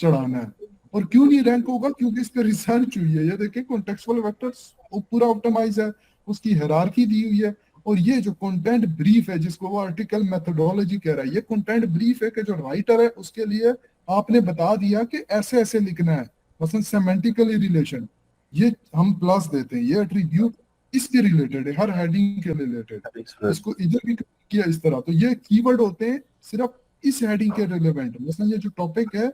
चढ़ाना है। और क्यों नहीं रैंक होगा, क्योंकि इस पे रिसर्च हुई है। ये देखिए कॉन्टेक्चुअल वेक्टर्स पूरा ऑप्टिमाइज है, उसकी हायरार्की दी हुई है। और ये जो कंटेंट ब्रीफ है जिसको वो आर्टिकल मेथोडोलॉजी कह रहा है, ये कंटेंट ब्रीफ है कि जो राइटर है उसके लिए आपने बता दिया कि ऐसे ऐसे लिखना है। मसलन सेमेंटिकली रिलेशन, ये हम प्लस देते हैं, ये एट्रीब्यूट इसके रिलेटेड है, हर हेडिंग के रिलेटेड। इसको इधर भी किया इस तरह। तो ये कीवर्ड होते हैं सिर्फ इस हेडिंग के रिलेवेंट। मसलन ये जो टॉपिक है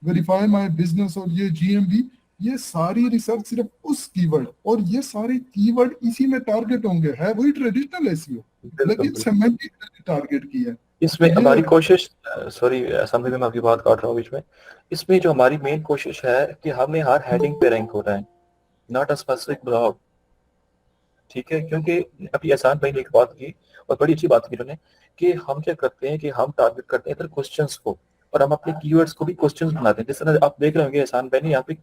वेरीफाई माय बिजनेस और ये जीएमबी, ये सारी रिसर्च सिर्फ उस कीवर्ड, और ये सारे कीवर्ड इसी में टारगेट होंगे। है वही ट्रेडिशनल एसईओ, लेकिन सेमेंटिक टारगेट किया है।
इसमें
ये
हमारी कोशिश, सॉरी समझ में मैं आपकी बात काट रहा हूँ बीच में। इसमें जो हमारी मेन कोशिश है कि हमें हर हेडिंग पे रैंक हो रहा है, नॉट अ स्पेसिफिक ब्लॉग। ठीक है, क्योंकि अभी एहसान भाई ने एक बात की और बड़ी अच्छी बात की उन्होंने, कि हम क्या करते हैं कि हम टारगेट करते हैं इधर क्वेश्चंस को, और हम अपने कीवर्ड्स को भी क्वेश्चंस बनाते हैं। जिस तरह आप देख रहे होंगे एहसान भाई ने यहाँ पे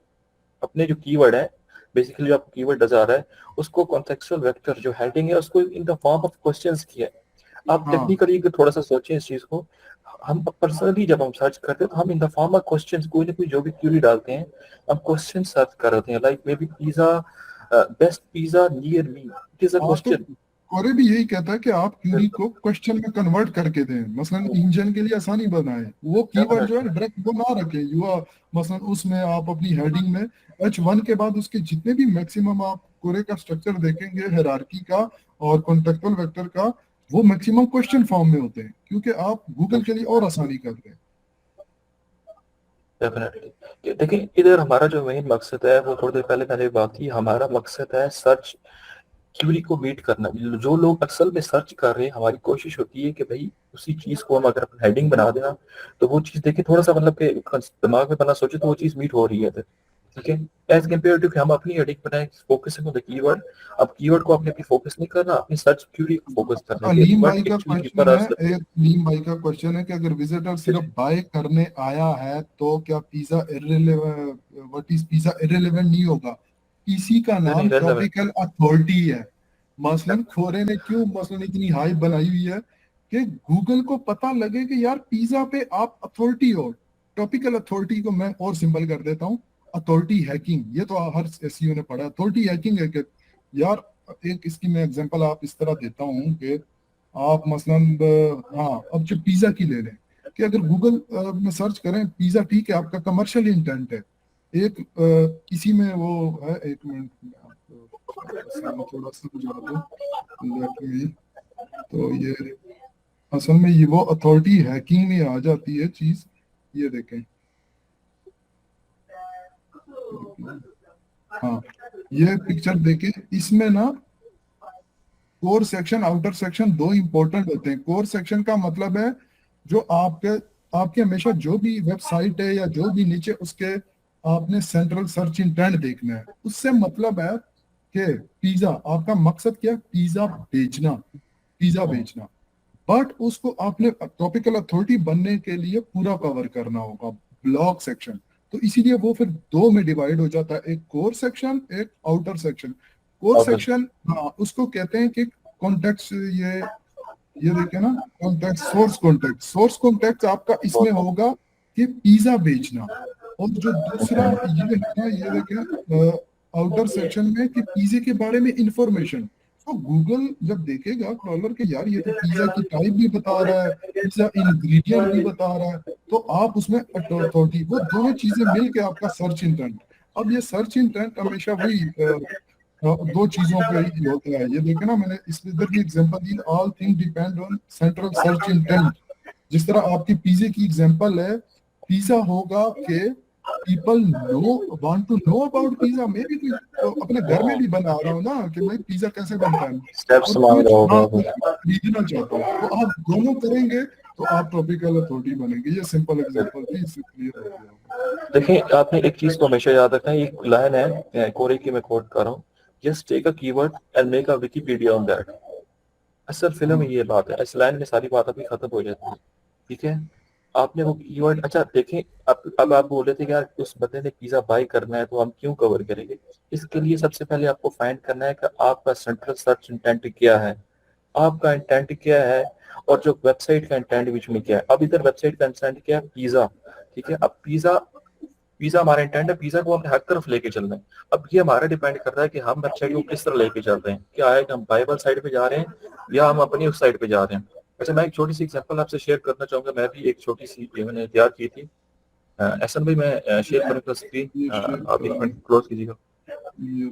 अपने जो कीवर्ड है, बेसिकली जो आपको कीवर्ड नजर आ रहा है, उसको कॉन्टेक्चुअल वेक्टर जो हेडिंग है उसको in the form of questions किया है। आप
हाँ,
टेक्निकली थोड़ा सा सोचें इस चीज को। हम पर्सनली जब हम सर्च करते हैं तो हम in the form of questions कोई ना कोई जो भी क्यूरी डालते हैं, हम क्वेश्चन सर्च कर रहे हैं, like may be pizza, best pizza near me, it is a
हाँ। तो
क्वेश्चन।
कोरे भी यही कहता है कि आप क्यूरी को क्वेश्चन में कन्वर्ट करके दें। मसलन इंजन के लिए आसानी बनाए, वो कीवर्ड जो है डायरेक्ट वो ना रखें युवा। मसलन उसमें आप अपनी हेडिंग में H1 के बाद उसके जितने भी मैक्सिमम आप कोरे का स्ट्रक्चर देखेंगे हायरार्की का और कॉन्टेक्चुअल वेक्टर का, वो मैक्सिमम क्वेश्चन फॉर्म में होते हैं, क्योंकि आप गूगल के लिए और आसानी कर रहे हैं।
डेफिनेटली देखिए, इधर हमारा जो मेन मकसद है वो थोड़ी देर पहले मैंने बात की, हमारा मकसद है सर्च क्यूरी को मीट करना। जो लोग असल में सर्च कर रहे हैं, हमारी कोशिश होती है कि भाई उसी चीज को हम अगर अपना हेडिंग बना देना तो वो चीज देखिए थोड़ा सा मतलब कि दिमाग में बना सोचे तो वो चीज मीट हो रही है। ठीक है, एज कम्पेयर टू कि हम अपनी हेडिंग बनाए फोकसिंग ऑन द कीवर्ड। अब कीवर्ड को अपने फोकस नहीं करना, अपनी सर्च क्यूरी को फोकस करना है कि
अलीम भाई
व्हाट
का
एक्चुअली
क्वेश्चन
पीपल आर
है, एक
सर्चिंग।
अलीम भाई का क्वेश्चन है कि अगर विजिटर सिर्फ बाय करने आया है तो क्या pizza irrelevant, what is pizza irrelevant नहीं होगा? इसी का
नहीं नहीं,
नाम
रेलेवेंट।
टॉपिकल अथॉरिटी है। मसलन खोरे ने क्यों मसलन इतनी हाइप बनाई हुई है कि गूगल को पता लगे कि यार पिज्जा पे आप अथॉरिटी हो। टॉपिकल अथॉरिटी को मैं और सिंपल कर देता हूँ, अथॉरिटी हैकिंग। ये तो हर एसईओ ने पढ़ा, अथॉरिटी हैकिंग है कि यार, एक इसकी मैं एग्जांपल आप इस तरह देता हूँ कि आप मसलन हाँ, अब जो पिज्जा की ले लें कि अगर गूगल में सर्च करें पिज्जा, ठीक है आपका कमर्शियल इंटेंट है। एक इसी में वो है, एक मिनट में आपको असल में थोड़ा समझा दूं, let me- तो ये असल में ये वो अथॉरिटी हैकिंग में आ जाती है चीज। ये देखें, हाँ, ये पिक्चर देखें, इसमें ना कोर सेक्शन आउटर सेक्शन दो इंपॉर्टेंट होते हैं। कोर सेक्शन का मतलब है जो आपके हमेशा जो भी वेबसाइट है या जो भी नीचे उसके आपने सेंट्रल सर्च इंटेंट देखना है, उससे मतलब है कि पिज्जा, आपका मकसद क्या है? पिज्जा बेचना। बट उसको आपने टॉपिकल अथॉरिटी बनने के लिए पूरा कवर करना होगा, ब्लॉग सेक्शन। तो इसीलिए वो फिर दो में डिवाइड हो जाता है, एक कोर सेक्शन, एक outer section. Core
Outer.
Section, हाँ, उसको कहते हैं कि कॉन्टेक्स्ट, ये देखिए ना, कॉन्टेक्स्ट, सोर्स कॉन्टेक्स्ट आपका इसमें होगा कि पिज्जा बेचना। और जो दूसरा ये है ना, ये देखें आउटर सेक्शन में कि पिज्जे के बारे में इंफॉर्मेशन। तो गूगल जब देखेगा क्रॉलर के यार ये तो पिज्जा की टाइप भी बता रहा है, पिज्जा इंग्रेडिएंट भी बता रहा है, तो आप उसमें अथॉरिटी, वो दोनों चीजें मिलके आपका सर्च इंटेंट। अब ये सर्च इंटेंट हमेशा वही दो चीजों पे ही होता है। ये देखे ना, मैंने इस इधर भी example the, all thing depend on central search intent. जिस तरह आपकी पिज्जे की एग्जांपल है, पिज्जा होगा कि people want to know about pizza. मैं भी तो अपने घर में भी बना रहा हूँ ना कि भाई पिज्जा कैसे बनता है,
Steps
और
मांग
कुछ
रहा होगा
आप
फिर।
खरीदना चाहते हो, तो आप दोनों करेंगे तो आप टॉपिकल अथॉरिटी बनेंगे। ये सिंपल एग्जांपल थी, इससे क्लियर हो गया।
देखिए, आपने एक चीज को हमेशा याद रखना है, एक लाइन है कोरे की, मैं कोट कर रहा हूँ, just take a keyword and make a Wikipedia on that. असल फिल्म में ये बात है, इस लाइन में सारी बात अभी खत्म हो जाती है। ठीक है, आपने वो कीवर्ड, अच्छा देखें, अब आप बोल रहे थे कि यार उस बंदे ने पिज्जा बाय करना है तो हम क्यों कवर करेंगे। इसके लिए सबसे पहले आपको फाइंड करना है कि आपका सेंट्रल सर्च इंटेंट क्या है, आपका इंटेंट क्या है, और जो वेबसाइट का इंटेंट बीच में क्या है। अब इधर वेबसाइट का इंटेंट क्या है? पिज्जा। ठीक है, अब पिज्जा हमारा इंटेंट है, पिज्जा को हमने हर तरफ लेके चलना है। अब ये हमारा डिपेंड करता है कि हम वेबसाइट को किस तरह लेके चल रहे हैं। क्या है कि हम बाइबल साइड पे जा रहे हैं या हम अपनी उस साइड पे जा रहे हैं। अच्छा, मैं एक छोटी सी एग्जांपल आपसे शेयर करना चाहूंगा। मैं भी एक छोटी सी मैंने तैयार की थी। एहसन भाई, मैं शेयर करूंगा स्क्रीन,
ये शेयर
आप एक मिनट क्लोज कीजिएगा।
ये